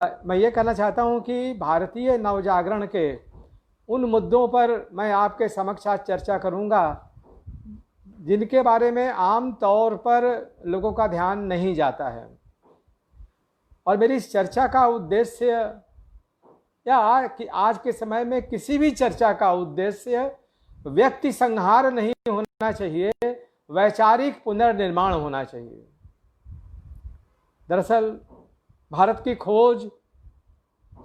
मैं ये कहना चाहता हूँ कि भारतीय नवजागरण के उन मुद्दों पर मैं आपके समक्ष आज चर्चा करूँगा जिनके बारे में आम तौर पर लोगों का ध्यान नहीं जाता है। और मेरी इस चर्चा का उद्देश्य या कि आज के समय में किसी भी चर्चा का उद्देश्य व्यक्ति संहार नहीं होना चाहिए, वैचारिक पुनर्निर्माण होना चाहिए। दरअसल भारत की खोज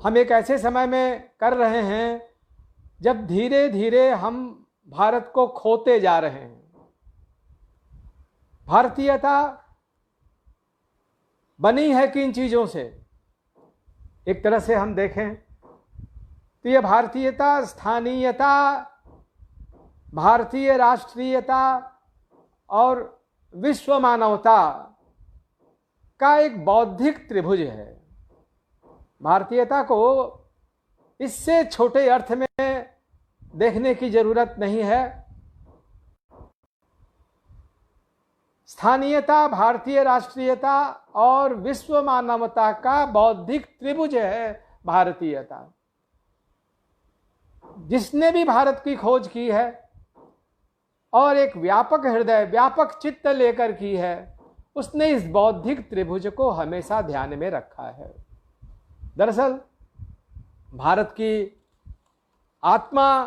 हम एक ऐसे समय में कर रहे हैं जब धीरे धीरे हम भारत को खोते जा रहे हैं। भारतीयता बनी है किन चीज़ों से? एक तरह से हम देखें तो यह भारतीयता स्थानीयता, भारतीय राष्ट्रीयता और विश्व मानवता का एक बौद्धिक त्रिभुज है। भारतीयता को इससे छोटे अर्थ में देखने की जरूरत नहीं है। स्थानीयता, भारतीय राष्ट्रीयता और विश्व मानवता का बौद्धिक त्रिभुज है भारतीयता। जिसने भी भारत की खोज की है और एक व्यापक हृदय, व्यापक चित्त लेकर की है, उसने इस बौद्धिक त्रिभुज को हमेशा ध्यान में रखा है। दरअसल भारत की आत्मा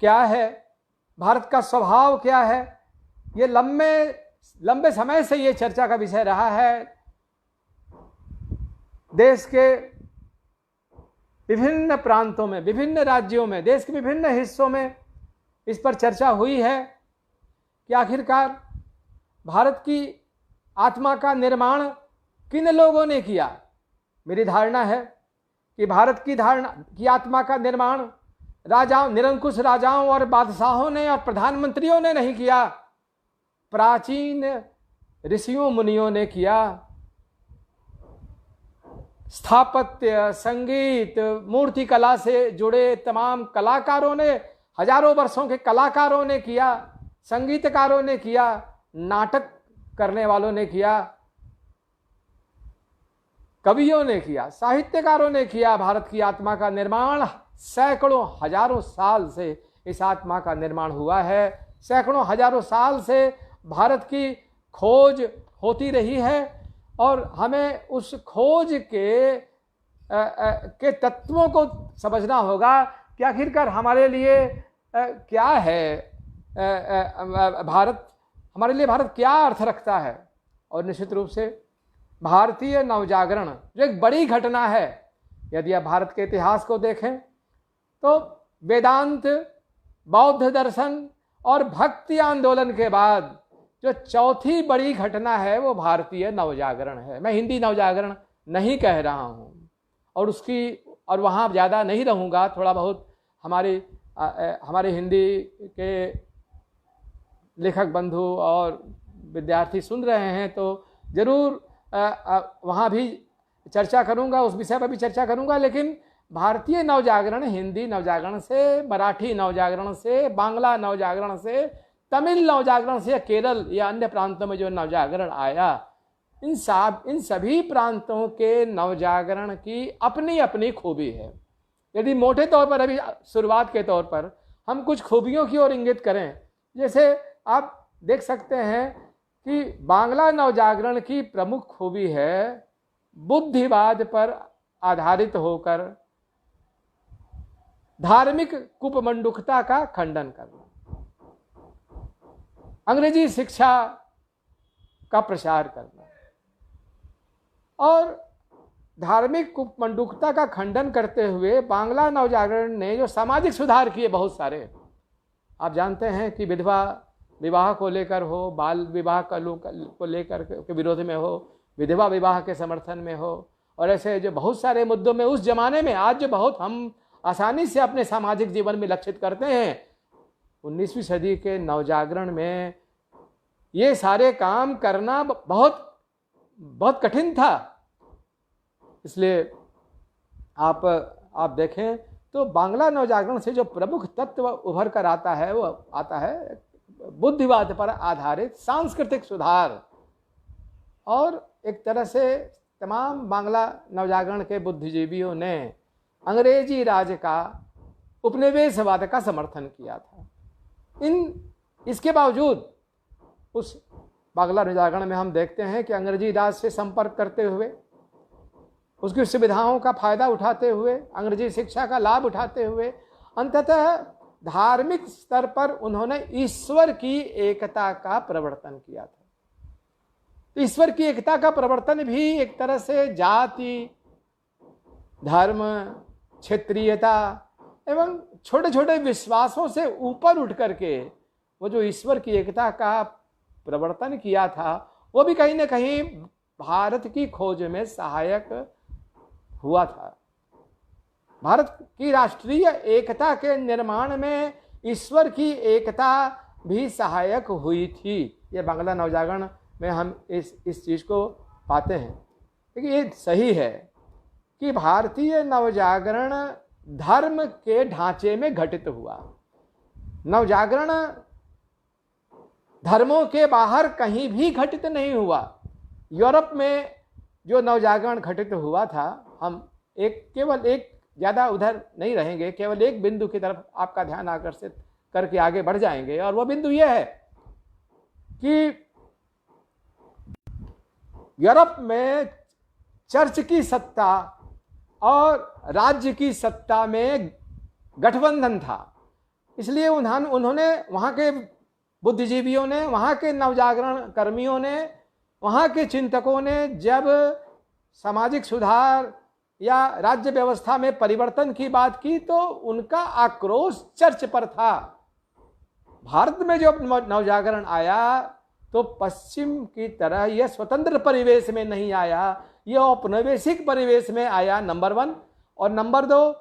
क्या है, भारत का स्वभाव क्या है, ये लंबे समय से ये चर्चा का विषय रहा है। देश के विभिन्न प्रांतों में, विभिन्न राज्यों में, देश के विभिन्न हिस्सों में इस पर चर्चा हुई है कि आखिरकार भारत की आत्मा का निर्माण किन लोगों ने किया। मेरी धारणा है कि भारत की आत्मा का निर्माण राजाओं, निरंकुश राजाओं और बादशाहों ने और प्रधानमंत्रियों ने नहीं किया, प्राचीन ऋषियों मुनियों ने किया। स्थापत्य, संगीत, मूर्ति कला से जुड़े तमाम कलाकारों ने, हजारों वर्षों के कलाकारों ने किया, संगीतकारों ने किया, नाटक करने वालों ने किया, कवियों ने किया, साहित्यकारों ने किया। भारत की आत्मा का निर्माण सैकड़ों हजारों साल से इस आत्मा का निर्माण हुआ है। सैकड़ों हजारों साल से भारत की खोज होती रही है और हमें उस खोज के तत्वों को समझना होगा कि आखिरकार हमारे लिए क्या है भारत, हमारे लिए भारत क्या अर्थ रखता है। और निश्चित रूप से भारतीय नवजागरण जो एक बड़ी घटना है, यदि आप भारत के इतिहास को देखें तो वेदांत, बौद्ध दर्शन और भक्ति आंदोलन के बाद जो चौथी बड़ी घटना है वो भारतीय नवजागरण है। मैं हिंदी नवजागरण नहीं कह रहा हूँ और वहाँ ज़्यादा नहीं रहूँगा। थोड़ा बहुत हमारे हिंदी के लेखक बंधु और विद्यार्थी सुन रहे हैं तो ज़रूर वहाँ भी चर्चा करूँगा, उस विषय पर भी चर्चा करूँगा। लेकिन भारतीय नवजागरण हिंदी नवजागरण से, मराठी नवजागरण से, बांग्ला नवजागरण से, तमिल नवजागरण से, केरल या अन्य प्रांतों में जो नवजागरण आया, इन सभी प्रांतों के नवजागरण की अपनी अपनी खूबी है। यदि मोटे तौर पर अभी शुरुआत के तौर पर हम कुछ खूबियों की ओर इंगित करें, जैसे आप देख सकते हैं कि बांग्ला नवजागरण की प्रमुख खूबी है बुद्धिवाद पर आधारित होकर धार्मिक कुपमंडुकता का खंडन करना, अंग्रेजी शिक्षा का प्रसार करना और धार्मिक कुपमंडुकता का खंडन करते हुए बांग्ला नवजागरण ने जो सामाजिक सुधार किए बहुत सारे, आप जानते हैं कि विधवा विवाह को लेकर हो, बाल विवाह को लेकर के विरोध में हो, विधवा विवाह के समर्थन में हो, और ऐसे जो बहुत सारे मुद्दों में उस जमाने में, आज जो बहुत हम आसानी से अपने सामाजिक जीवन में लक्षित करते हैं, 19वीं सदी के नवजागरण में ये सारे काम करना बहुत बहुत कठिन था। इसलिए आप देखें तो बांग्ला नवजागरण से जो प्रमुख तत्व उभर कर आता है वो आता है बुद्धिवाद पर आधारित सांस्कृतिक सुधार और एक तरह से तमाम बांग्ला नवजागरण के बुद्धिजीवियों ने अंग्रेजी राज का, उपनिवेशवाद का समर्थन किया था। इसके बावजूद उस बांग्ला नवजागरण में हम देखते हैं कि अंग्रेजी राज से संपर्क करते हुए, उसकी सुविधाओं का फायदा उठाते हुए, अंग्रेजी शिक्षा का लाभ उठाते हुए अंततः धार्मिक स्तर पर उन्होंने ईश्वर की एकता का प्रवर्तन किया था। ईश्वर की एकता का प्रवर्तन भी एक तरह से जाति, धर्म, क्षेत्रीयता एवं छोटे छोटे विश्वासों से ऊपर उठ करके वो जो ईश्वर की एकता का प्रवर्तन किया था, वो भी कहीं ना कहीं भारत की खोज में सहायक हुआ था। भारत की राष्ट्रीय एकता के निर्माण में ईश्वर की एकता भी सहायक हुई थी। ये बांग्ला नवजागरण में हम इस चीज को पाते हैं। लेकिन ये सही है कि भारतीय नवजागरण धर्म के ढांचे में घटित हुआ। नवजागरण धर्मों के बाहर कहीं भी घटित नहीं हुआ। यूरोप में जो नवजागरण घटित हुआ था, हम केवल एक, ज्यादा उधर नहीं रहेंगे, केवल एक बिंदु की तरफ आपका ध्यान आकर्षित करके आगे बढ़ जाएंगे, और वह बिंदु यह है कि यूरोप में चर्च की सत्ता और राज्य की सत्ता में गठबंधन था। इसलिए उन्होंने वहां के बुद्धिजीवियों ने, वहां के नवजागरण कर्मियों ने, वहां के चिंतकों ने जब सामाजिक सुधार या राज्य व्यवस्था में परिवर्तन की बात की तो उनका आक्रोश चर्च पर था। भारत में जब नवजागरण आया तो पश्चिम की तरह यह स्वतंत्र परिवेश में नहीं आया, यह औपनिवेशिक परिवेश में आया, नंबर 1। और नंबर 2,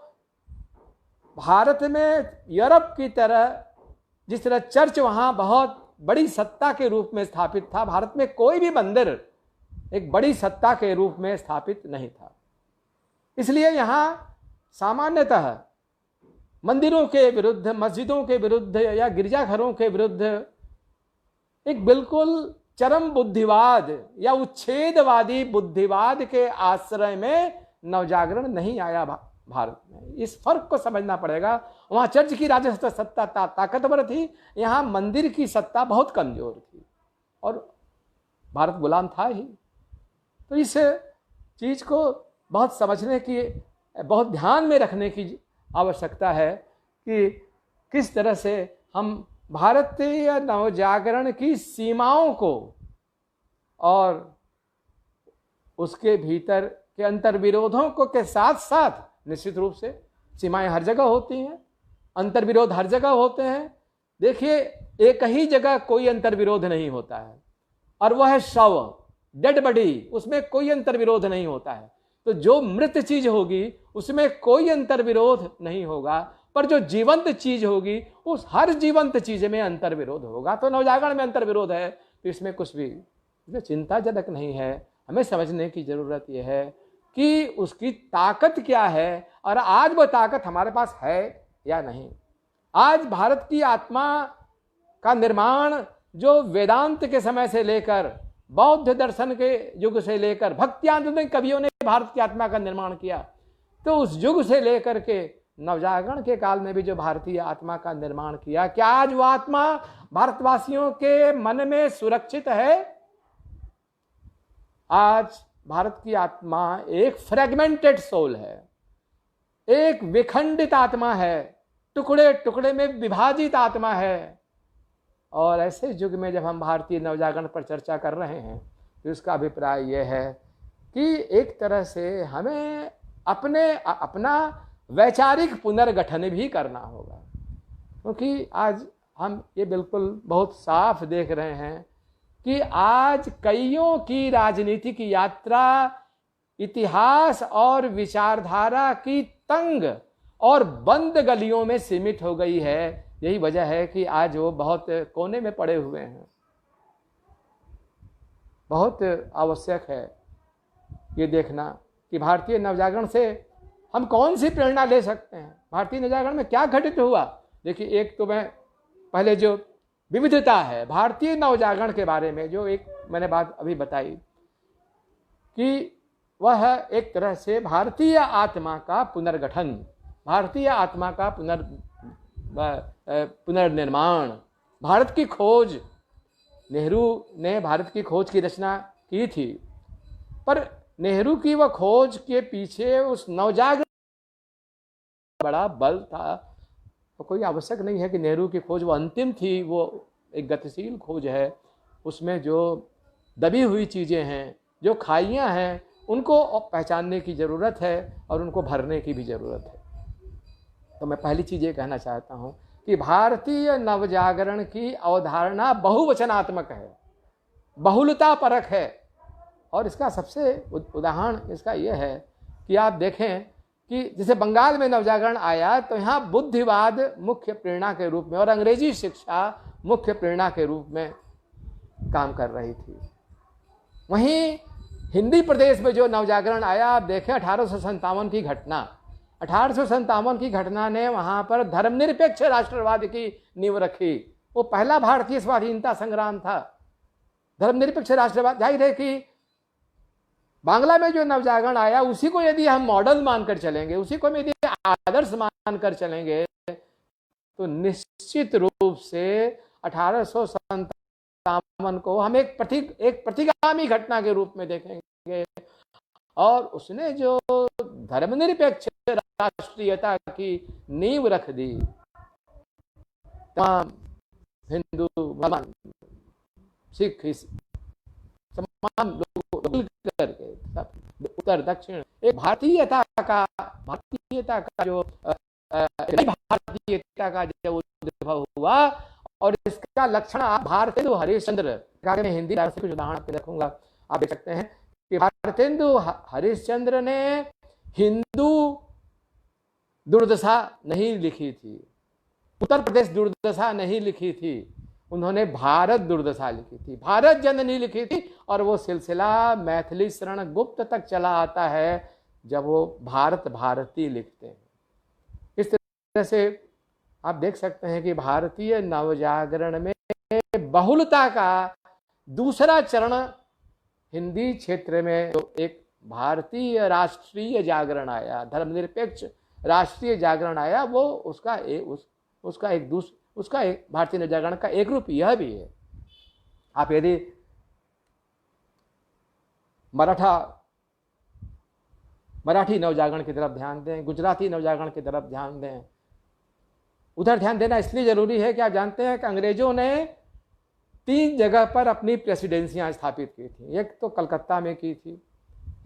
भारत में यूरोप की तरह जिस तरह चर्च वहां बहुत बड़ी सत्ता के रूप में स्थापित था, भारत में कोई भी मंदिर एक बड़ी सत्ता के रूप में स्थापित नहीं था। इसलिए यहां सामान्यतः मंदिरों के विरुद्ध, मस्जिदों के विरुद्ध या गिरजाघरों के विरुद्ध एक बिल्कुल चरम बुद्धिवाद या उच्छेदवादी बुद्धिवाद के आश्रय में नवजागरण नहीं आया भारत में। इस फर्क को समझना पड़ेगा। वहां चर्च की राजस्व सत्ता ताकतवर थी, यहां मंदिर की सत्ता बहुत कमजोर थी और भारत गुलाम था ही। तो इस चीज को बहुत समझने की, बहुत ध्यान में रखने की आवश्यकता है कि किस तरह से हम भारतीय नवजागरण की सीमाओं को और उसके भीतर के अंतर्विरोधों को के साथ साथ, निश्चित रूप से सीमाएं हर जगह होती हैं, अंतर्विरोध हर जगह होते हैं। देखिए, एक ही जगह कोई अंतर्विरोध नहीं होता है और वह है शव, डेड बॉडी, उसमें कोई अंतर्विरोध नहीं होता है। तो जो मृत चीज होगी उसमें कोई अंतर्विरोध नहीं होगा, पर जो जीवंत चीज होगी उस हर जीवंत चीज में अंतर्विरोध होगा। तो नवजागरण में अंतर्विरोध है तो इसमें कुछ भी चिंताजनक नहीं है। हमें समझने की जरूरत यह है कि उसकी ताकत क्या है और आज वो ताकत हमारे पास है या नहीं। आज भारत की आत्मा का निर्माण जो वेदांत के समय से लेकर, बौद्ध दर्शन के युग से लेकर, भक्ति आंदोलन कवियों ने भारत की आत्मा का निर्माण किया, तो उस युग से लेकर के नवजागरण के काल में भी जो भारतीय आत्मा का निर्माण किया, क्या आज वो आत्मा भारतवासियों के मन में सुरक्षित है? आज भारत की आत्मा एक फ्रेगमेंटेड सोल है, एक विखंडित आत्मा है, टुकड़े टुकड़े में विभाजित आत्मा है। और ऐसे युग में जब हम भारतीय नवजागरण पर चर्चा कर रहे हैं तो इसका अभिप्राय यह है कि एक तरह से हमें अपना वैचारिक पुनर्गठन भी करना होगा, क्योंकि आज हम ये बिल्कुल बहुत साफ देख रहे हैं कि आज कईयों की राजनीतिक यात्रा इतिहास और विचारधारा की तंग और बंद गलियों में सीमित हो गई है। यही वजह है कि आज वो बहुत कोने में पड़े हुए हैं। बहुत आवश्यक है ये देखना कि भारतीय नवजागरण से हम कौन सी प्रेरणा ले सकते हैं। भारतीय नवजागरण में क्या घटित हुआ? देखिए, एक तो मैं पहले जो विविधता है भारतीय नवजागरण के बारे में, जो एक मैंने बात अभी बताई कि वह एक तरह से भारतीय आत्मा का पुनर्गठन, भारतीय आत्मा का पुनर्निर्माण, भारत की खोज। नेहरू ने भारत की खोज की रचना की थी, पर नेहरू की वह खोज के पीछे उस नवजागरण बड़ा बल था। तो कोई आवश्यक नहीं है कि नेहरू की खोज वो अंतिम थी, वो एक गतिशील खोज है। उसमें जो दबी हुई चीज़ें हैं, जो खाइयाँ हैं, उनको पहचानने की ज़रूरत है और उनको भरने की भी ज़रूरत है। तो मैं पहली चीज़ ये कहना चाहता हूँ कि भारतीय नवजागरण की अवधारणा बहुवचनात्मक है, बहुलता परक है। और इसका सबसे उदाहरण इसका यह है कि आप देखें कि जैसे बंगाल में नवजागरण आया तो यहाँ बुद्धिवाद मुख्य प्रेरणा के रूप में और अंग्रेजी शिक्षा मुख्य प्रेरणा के रूप में काम कर रही थी। वहीं हिंदी प्रदेश में जो नवजागरण आया, आप देखें 1857 की घटना, 1857 की घटना ने वहां पर धर्मनिरपेक्ष राष्ट्रवाद की नींव रखी। वो पहला भारतीय स्वाधीनता संग्राम था, धर्मनिरपेक्ष राष्ट्रवाद। जाहिर है कि बांग्ला में जो नवजागरण आया उसी को यदि हम मॉडल मानकर चलेंगे, उसी को यदि आदर्श मानकर चलेंगे, तो निश्चित रूप से 1857 को हम एक प्रतिगामी घटना के रूप में देखेंगे। और उसने जो धर्मनिरपेक्ष राष्ट्रीयता की नींव रख दी, तमाम हिंदू, मुसलमान, सिख, तमाम लोग करके उत्तर दक्षिण एक भारतीयता का जो भारतीयता का जो उद्भव हुआ। और इसका लक्षण आप भारतेंदु हरिश्चंद्र, मैं हिंदी से कुछ उदाहरण रखूंगा, आप देख सकते हैं कि भारतेंदु हरिश्चंद्र ने हिंदू दुर्दशा नहीं लिखी थी, उत्तर प्रदेश दुर्दशा नहीं लिखी थी, उन्होंने भारत दुर्दशा लिखी थी, भारत जननी लिखी थी। और वो सिलसिला मैथिली शरण गुप्त तक चला आता है जब वो भारत भारती लिखते हैं। इस तरह से आप देख सकते हैं कि भारतीय नवजागरण में बहुलता का दूसरा चरण हिंदी क्षेत्र में जो एक भारतीय राष्ट्रीय जागरण आया, धर्मनिरपेक्ष राष्ट्रीय जागरण आया, वो उसका एक भारतीय नवजागरण का एक रूप यह भी है। आप यदि मराठी नवजागरण की तरफ ध्यान दें, गुजराती नवजागरण की तरफ ध्यान दें, उधर ध्यान देना इसलिए जरूरी है कि आप जानते हैं कि अंग्रेजों ने 3 जगह पर अपनी प्रेसिडेंसियां स्थापित की थी। एक तो कलकत्ता में की थी,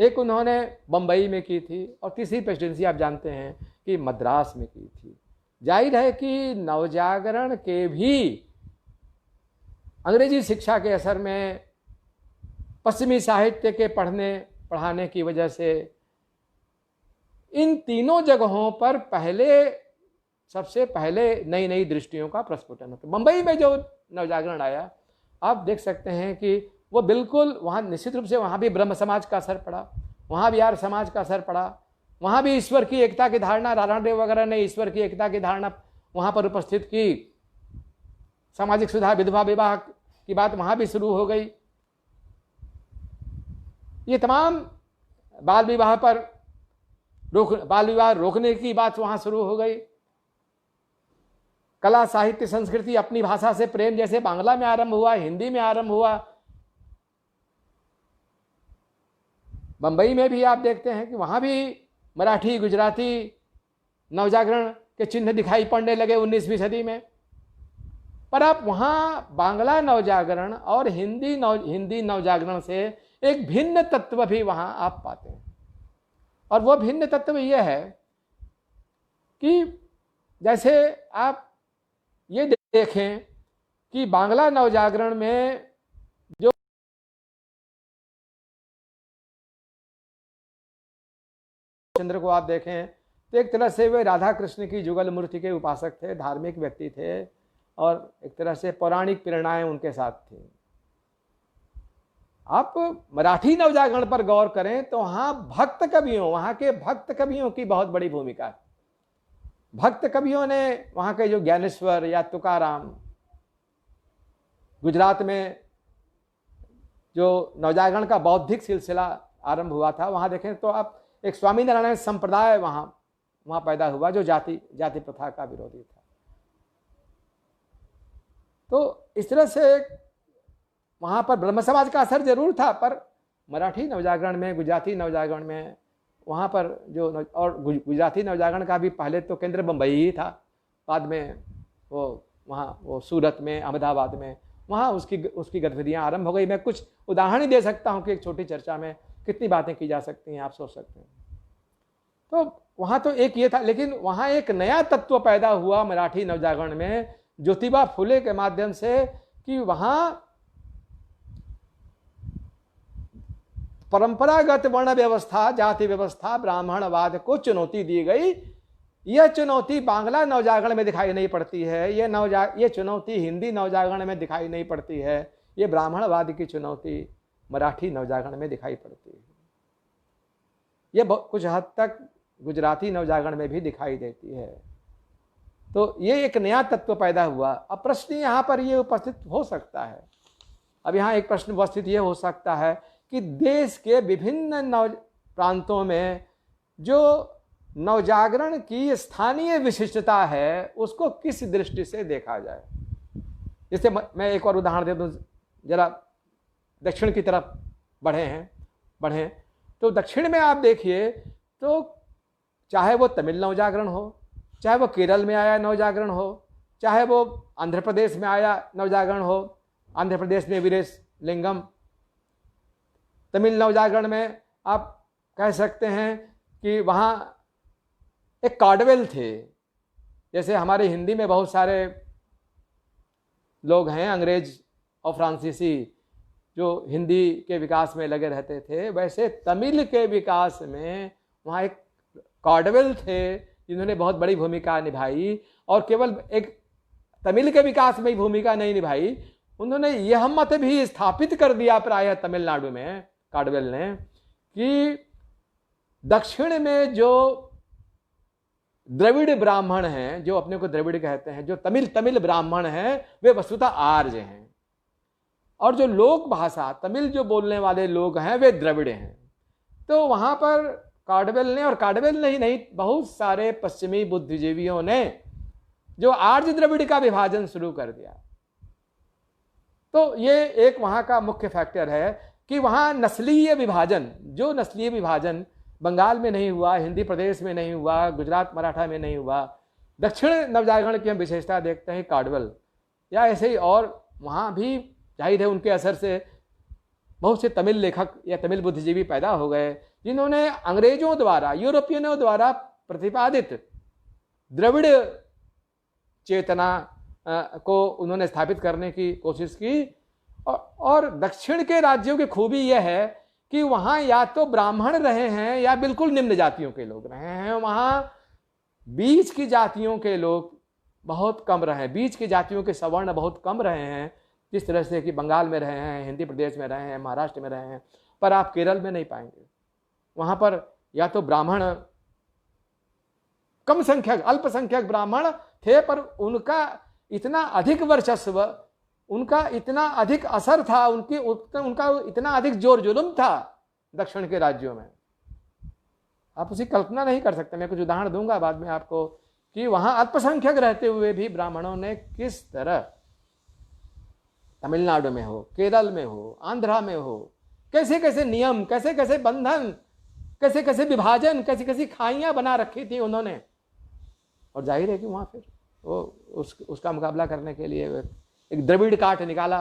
एक उन्होंने बंबई में की थी, और तीसरी प्रेसिडेंसी आप जानते हैं कि मद्रास में की थी। जाहिर है कि नवजागरण के भी अंग्रेजी शिक्षा के असर में, पश्चिमी साहित्य के पढ़ाने की वजह से इन तीनों जगहों पर सबसे पहले नई नई दृष्टियों का प्रस्फुटन होता। बंबई में जो नवजागरण आया, आप देख सकते हैं कि वो बिल्कुल वहाँ निश्चित रूप से वहाँ भी ब्रह्म समाज का असर पड़ा, वहाँ भी आर्य समाज का असर पड़ा, वहाँ भी ईश्वर की एकता की धारणा, राणादेव वगैरह ने ईश्वर की एकता की धारणा वहाँ पर उपस्थित की। सामाजिक सुधार, विधवा विवाह की बात वहाँ भी शुरू हो गई। ये तमाम बाल विवाह रोकने की बात वहाँ शुरू हो गई। कला, साहित्य, संस्कृति, अपनी भाषा से प्रेम जैसे बांग्ला में आरंभ हुआ, हिंदी में आरंभ हुआ। बंबई में भी आप देखते हैं कि वहाँ भी मराठी, गुजराती नवजागरण के चिन्ह दिखाई पड़ने लगे 19वीं सदी में। पर आप वहाँ बांग्ला नवजागरण और हिंदी नवजागरण से एक भिन्न तत्व भी वहाँ आप पाते हैं। और वो भिन्न तत्व यह है कि जैसे आप ये देखें कि बांग्ला नवजागरण में जो चंद्र को आप देखें तो एक तरह से वे राधा कृष्ण की जुगल मूर्ति के उपासक थे, धार्मिक व्यक्ति थे, और एक तरह से पौराणिक प्रेरणाएं उनके साथ थी। आप मराठी नवजागरण पर गौर करें तो वहां के भक्त कवियों की बहुत बड़ी भूमिका है। भक्त कवियों ने वहां के जो ज्ञानेश्वर या तुकाराम, गुजरात में जो नवजागरण का बौद्धिक सिलसिला आरंभ हुआ था, वहाँ देखें तो आप एक स्वामीनारायण संप्रदाय वहाँ पैदा हुआ जो जाति प्रथा का विरोधी था। तो इस तरह से वहाँ पर ब्रह्म समाज का असर जरूर था, पर मराठी नवजागरण में, गुजराती नवजागरण में, वहाँ पर जो और गुजराती नवजागरण का भी पहले तो केंद्र बम्बई ही था, बाद में वो सूरत में, अहमदाबाद में वहाँ उसकी गतिविधियाँ आरंभ हो गई। मैं कुछ उदाहरण ही दे सकता हूँ कि एक छोटी चर्चा में कितनी बातें की जा सकती हैं, आप सोच सकते हैं। तो वहाँ तो एक ये था, लेकिन वहाँ एक नया तत्व पैदा हुआ मराठी नवजागरण में ज्योतिबा फुले के माध्यम से, कि वहाँ परंपरागत वर्ण व्यवस्था, जाति व्यवस्था, ब्राह्मणवाद को चुनौती दी गई। यह चुनौती बांग्ला नवजागरण में दिखाई नहीं पड़ती है, ये चुनौती हिंदी नवजागरण में दिखाई नहीं पड़ती है, ये ब्राह्मणवाद की चुनौती मराठी नवजागरण में दिखाई पड़ती है। यह कुछ हद तक गुजराती नवजागरण में भी दिखाई देती है। तो ये एक नया तत्व पैदा हुआ। अब प्रश्न यहाँ पर ये उपस्थित हो सकता है, अब यहाँ एक प्रश्न उपस्थित ये हो सकता है कि देश के विभिन्न प्रांतों में जो नवजागरण की स्थानीय विशिष्टता है उसको किस दृष्टि से देखा जाए। जैसे मैं एक और उदाहरण दे दूं, जरा दक्षिण की तरफ बढ़ें तो दक्षिण में आप देखिए तो चाहे वो तमिल नवजागरण हो, चाहे वो केरल में आया नवजागरण हो, चाहे वो आंध्र प्रदेश में आया नवजागरण हो, आंध्र प्रदेश में वीरेश लिंगम, तमिल नवजागरण में आप कह सकते हैं कि वहाँ एक कार्डवेल थे। जैसे हमारे हिंदी में बहुत सारे लोग हैं अंग्रेज और फ्रांसीसी जो हिंदी के विकास में लगे रहते थे, वैसे तमिल के विकास में वहाँ एक कार्डवेल थे जिन्होंने बहुत बड़ी भूमिका निभाई। और केवल एक तमिल के विकास में ही भूमिका नहीं निभाई, उन्होंने यह मत भी स्थापित कर दिया प्रायः तमिलनाडु में कार्डवेल ने कि दक्षिण में जो द्रविड़ ब्राह्मण हैं, जो अपने को द्रविड़ कहते हैं, जो तमिल ब्राह्मण हैं, वे वस्तुतः आर्य हैं, और जो लोक भाषा तमिल जो बोलने वाले लोग हैं वे द्रविड़ हैं। तो वहां पर कार्डवेल ने, और कार्डवेल नहीं बहुत सारे पश्चिमी बुद्धिजीवियों ने जो आर्य द्रविड़ का विभाजन शुरू कर दिया। तो ये एक वहां का मुख्य फैक्टर है कि वहां नस्लीय विभाजन, जो नस्लीय विभाजन बंगाल में नहीं हुआ, हिंदी प्रदेश में नहीं हुआ, गुजरात मराठा में नहीं हुआ, दक्षिण नवजागरण की हम विशेषता देखते हैं कार्डवेल या ऐसे ही। और वहाँ भी जाहिर है उनके असर से बहुत से तमिल लेखक या तमिल बुद्धिजीवी पैदा हो गए जिन्होंने अंग्रेजों द्वारा, यूरोपियनों द्वारा प्रतिपादित द्रविड़ चेतना को उन्होंने स्थापित करने की कोशिश की। और दक्षिण के राज्यों की खूबी यह है कि वहां या तो ब्राह्मण रहे हैं या बिल्कुल निम्न जातियों के लोग रहे हैं, वहां बीच की जातियों के लोग बहुत कम रहे हैं, बीच की जातियों के सवर्ण बहुत कम रहे हैं, जिस तरह से कि बंगाल में रहे हैं, हिंदी प्रदेश में रहे हैं, महाराष्ट्र में रहे हैं, पर आप केरल में नहीं पाएंगे। वहां पर या तो ब्राह्मण कम संख्यक, अल्पसंख्यक ब्राह्मण थे, पर उनका इतना अधिक वर्चस्व, उनका इतना अधिक असर था, उनका इतना अधिक जोर जुलुम था दक्षिण के राज्यों में, आप उसी कल्पना नहीं कर सकते। मैं कुछ उदाहरण दूंगा बाद में आपको कि वहां अल्पसंख्यक रहते हुए भी ब्राह्मणों ने किस तरह तमिलनाडु में हो, केरल में हो, आंध्रा में हो, कैसे कैसे नियम, कैसे कैसे बंधन, कैसे कैसे विभाजन, कैसी कैसी खाइयां बना रखी थी उन्होंने। और जाहिर है कि वहां फिर वो उसका मुकाबला करने के लिए एक द्रविड़ काट निकाला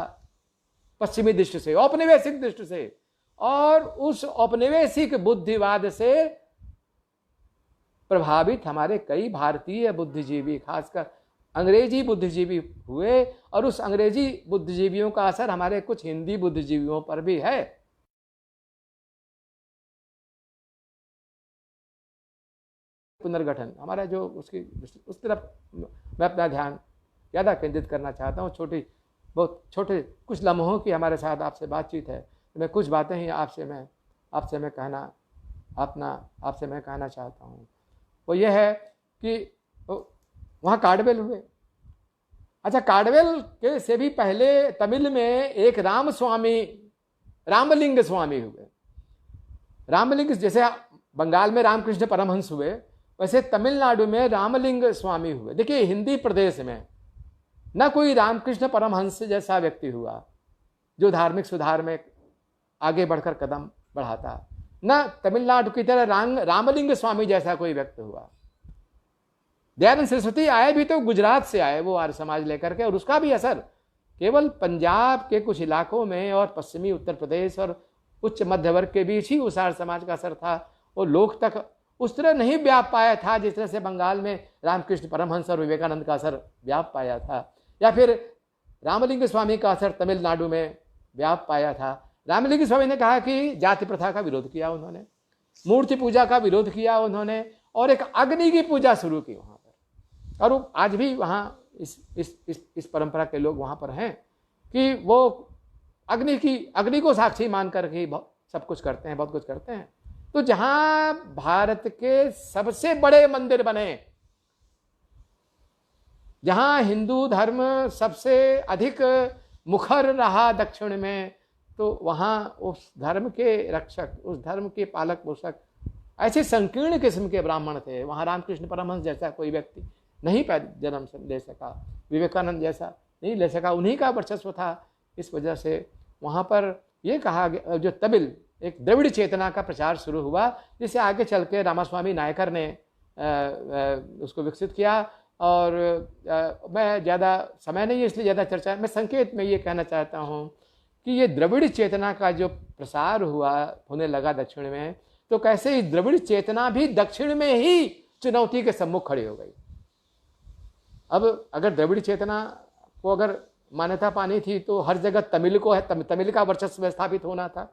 पश्चिमी दृष्टि से, औपनिवेशिक दृष्टि से, और उस औपनिवेशिक बुद्धिवाद से प्रभावित हमारे कई भारतीय बुद्धिजीवी, खासकर अंग्रेजी बुद्धिजीवी हुए, और उस अंग्रेजी बुद्धिजीवियों का असर हमारे कुछ हिंदी बुद्धिजीवियों पर भी है। पुनर्गठन हमारा जो उस तरफ मैं अपना ध्यान ज़्यादा केंद्रित करना चाहता हूँ। बहुत छोटे कुछ लम्हों की हमारे साथ आपसे बातचीत है, तो मैं कुछ बातें ही आपसे मैं कहना चाहता हूँ। वो ये है कि वहाँ कार्डवेल हुए। अच्छा, कार्डवेल के से भी पहले तमिल में एक रामलिंग स्वामी हुए। रामलिंग, जैसे बंगाल में रामकृष्ण परमहंस हुए, वैसे तमिलनाडु में रामलिंग स्वामी हुए। देखिए हिंदी प्रदेश में न कोई रामकृष्ण परमहंस जैसा व्यक्ति हुआ जो धार्मिक सुधार में आगे बढ़कर कदम बढ़ाता, न तमिलनाडु की तरह रामलिंग स्वामी जैसा कोई व्यक्ति हुआ। दयानंद सरस्वती आए भी तो गुजरात से आए, वो आर्य समाज लेकर के, और उसका भी असर केवल पंजाब के कुछ इलाकों में और पश्चिमी उत्तर प्रदेश और उच्च मध्य वर्ग के बीच ही उस आर्य समाज का असर था। वो लोक तक उस तरह नहीं व्याप पाया था जिस तरह से बंगाल में रामकृष्ण परमहंस और विवेकानंद का असर व्याप पाया था, या फिर रामलिंग स्वामी का असर तमिलनाडु में व्याप पाया था। रामलिंग स्वामी ने कहा कि जाति प्रथा का विरोध किया उन्होंने, मूर्ति पूजा का विरोध किया उन्होंने, और एक अग्नि की पूजा शुरू की वहाँ पर। और आज भी वहाँ इस परंपरा के लोग वहाँ पर हैं कि वो अग्नि को साक्षी मान करके सब कुछ करते हैं, बहुत कुछ करते हैं। तो जहां भारत के सबसे बड़े मंदिर बने, जहां हिंदू धर्म सबसे अधिक मुखर रहा दक्षिण में, तो वहां उस धर्म के रक्षक, उस धर्म के पालक पोषक ऐसे संकीर्ण किस्म के ब्राह्मण थे। वहां रामकृष्ण परमहंस जैसा कोई व्यक्ति नहीं जन्म ले सका, विवेकानंद जैसा नहीं ले सका, उन्हीं का वर्चस्व था। इस वजह से वहाँ पर ये कहा गया, जो तमिल एक द्रविड़ चेतना का प्रचार शुरू हुआ, जिसे आगे चल के रामास्वामी नायकर ने उसको विकसित किया। और मैं ज़्यादा समय नहीं है इसलिए ज़्यादा चर्चा, मैं संकेत में ये कहना चाहता हूँ कि ये द्रविड़ चेतना का जो प्रसार होने लगा दक्षिण में, तो कैसे इस द्रविड़ चेतना भी दक्षिण में ही चुनौती के सम्मुख खड़ी हो गई। अब अगर द्रविड़ चेतना को अगर मान्यता पानी थी तो हर जगह तमिल का वर्चस्व स्थापित होना था।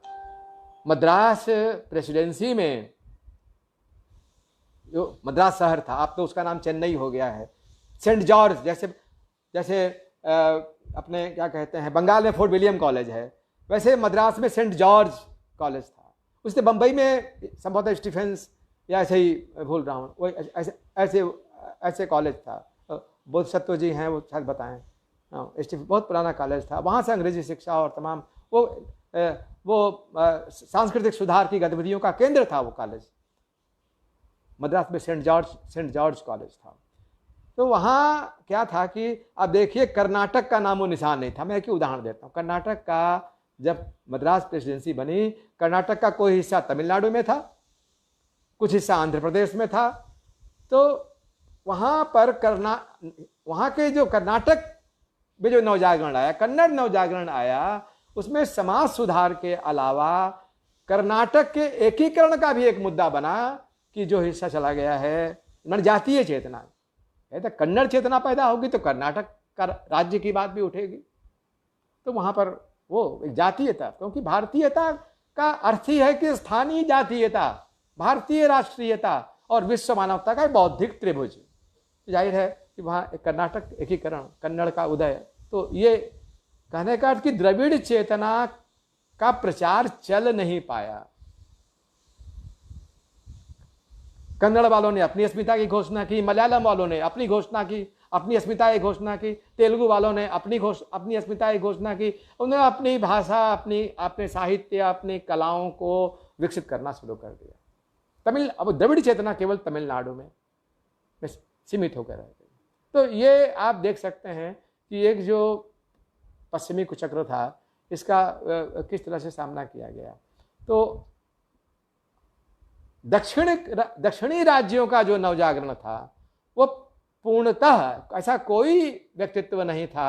मद्रास प्रेसिडेंसी में जो मद्रास शहर था, अब तो उसका नाम चेन्नई हो गया है, सेंट जॉर्ज, जैसे अपने क्या कहते हैं बंगाल में फोर्ट विलियम कॉलेज है, वैसे मद्रास में सेंट जॉर्ज कॉलेज था। उससे बंबई में संभवतः स्टीफेंस या ऐसे ही भूल रहा हूँ, वो ऐसे कॉलेज था। बोधसत्व जी हैं, वो शायद बताएं, बहुत पुराना कॉलेज था। वहाँ से अंग्रेजी शिक्षा और तमाम वो सांस्कृतिक सुधार की गतिविधियों का केंद्र था वो कॉलेज। मद्रास में सेंट जॉर्ज कॉलेज था। तो वहाँ क्या था कि अब देखिए कर्नाटक का नामो निशान नहीं था। मैं एक उदाहरण देता हूँ। कर्नाटक का जब मद्रास प्रेसिडेंसी बनी, कर्नाटक का कोई हिस्सा तमिलनाडु में था, कुछ हिस्सा आंध्र प्रदेश में था। तो वहाँ पर वहाँ के जो कर्नाटक में जो नवजागरण आया, कन्नड़ नवजागरण आया, उसमें समाज सुधार के अलावा कर्नाटक के एकीकरण का भी एक मुद्दा बना कि जो हिस्सा चला गया है जातीय चेतना, तो कन्नड़ चेतना पैदा होगी तो कर्नाटक का राज्य की बात भी उठेगी। तो वहाँ पर वो एक जातीयता, क्योंकि भारतीयता का अर्थ ही है कि स्थानीय जातीयता, भारतीय राष्ट्रीयता और विश्व मानवता का एक बौद्धिक त्रिभुज। जाहिर है कि वहाँ एक कर्नाटक एकीकरण, कन्नड़ का उदय, तो ये कहने का अर्थ कि द्रविड़ चेतना का प्रचार चल नहीं पाया। कन्नड़ वालों ने अपनी अस्मिता की घोषणा की, मलयालम वालों ने अपनी घोषणा की, अपनी अस्मिता की घोषणा की, तेलुगु वालों ने अपनी अस्मिता की घोषणा की। उन्होंने अपनी भाषा, अपने साहित्य, अपनी कलाओं को विकसित करना शुरू कर दिया। अब द्रविड़ चेतना केवल तमिलनाडु में सीमित होकर रह गई। तो ये आप देख सकते हैं कि एक जो पश्चिमी कुचक्र था, इसका किस तरह से सामना किया गया। तो दक्षिणी राज्यों का जो नवजागरण था, वो पूर्णतः ऐसा कोई व्यक्तित्व नहीं था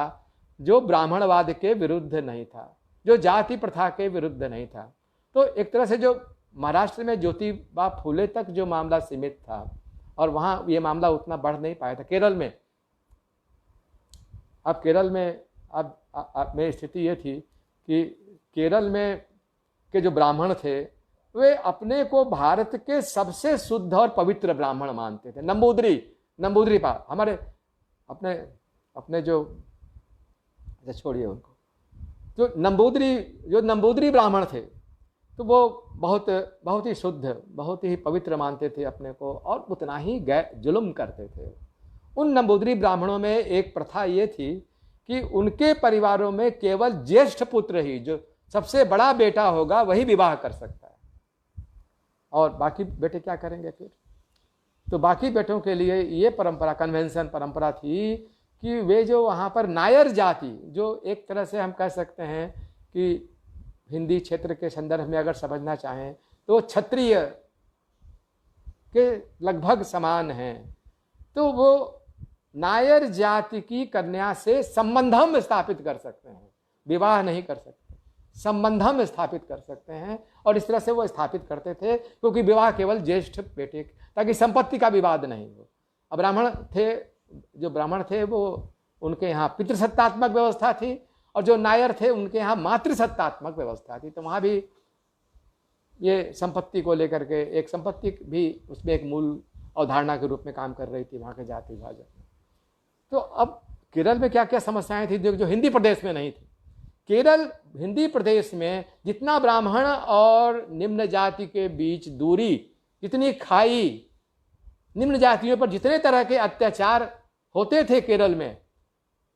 जो ब्राह्मणवाद के विरुद्ध नहीं था, जो जाति प्रथा के विरुद्ध नहीं था। तो एक तरह से जो महाराष्ट्र में ज्योतिबा फूले तक जो मामला सीमित था, और वहाँ ये मामला उतना बढ़ नहीं पाया था। केरल में, अब केरल में में स्थिति ये थी कि केरल में के जो ब्राह्मण थे वे अपने को भारत के सबसे शुद्ध और पवित्र ब्राह्मण मानते थे। नंबूदरी पा हमारे अपने जो, छोड़िए उनको, जो नंबूदरी ब्राह्मण थे, तो वो बहुत ही शुद्ध, बहुत ही पवित्र मानते थे अपने को, और उतना ही जुल्म करते थे। उन नंबूदरी ब्राह्मणों में एक प्रथा ये थी कि उनके परिवारों में केवल ज्येष्ठ पुत्र ही, जो सबसे बड़ा बेटा होगा, वही विवाह कर सकता है। और बाकी बेटे क्या करेंगे फिर? तो बाकी बेटों के लिए ये परंपरा, कन्वेंशन परंपरा थी कि वे जो वहाँ पर नायर जाति, जो एक तरह से हम कह सकते हैं कि हिंदी क्षेत्र के संदर्भ में अगर समझना चाहें तो क्षत्रिय के लगभग समान हैं, तो वो नायर जाति की कन्या से संबंधम स्थापित कर सकते हैं, विवाह नहीं कर सकते, संबंधम स्थापित कर सकते हैं। और इस तरह से वो स्थापित करते थे, क्योंकि विवाह केवल ज्येष्ठ बेटे, ताकि संपत्ति का विवाद नहीं हो। अब ब्राह्मण थे, जो ब्राह्मण थे वो उनके यहाँ पितृसत्तात्मक व्यवस्था थी, और जो नायर थे उनके यहाँ मातृसत्तात्मक व्यवस्था थी। तो वहाँ भी ये संपत्ति को लेकर के एक संपत्ति भी उसमें एक मूल अवधारणा के रूप में काम कर रही थी वहाँ के जाति विभाजन में। तो अब केरल में क्या क्या समस्याएं थी जो हिंदी प्रदेश में नहीं थी। केरल हिंदी प्रदेश में जितना ब्राह्मण और निम्न जाति के बीच दूरी, जितनी खाई, निम्न जातियों पर जितने तरह के अत्याचार होते थे केरल में,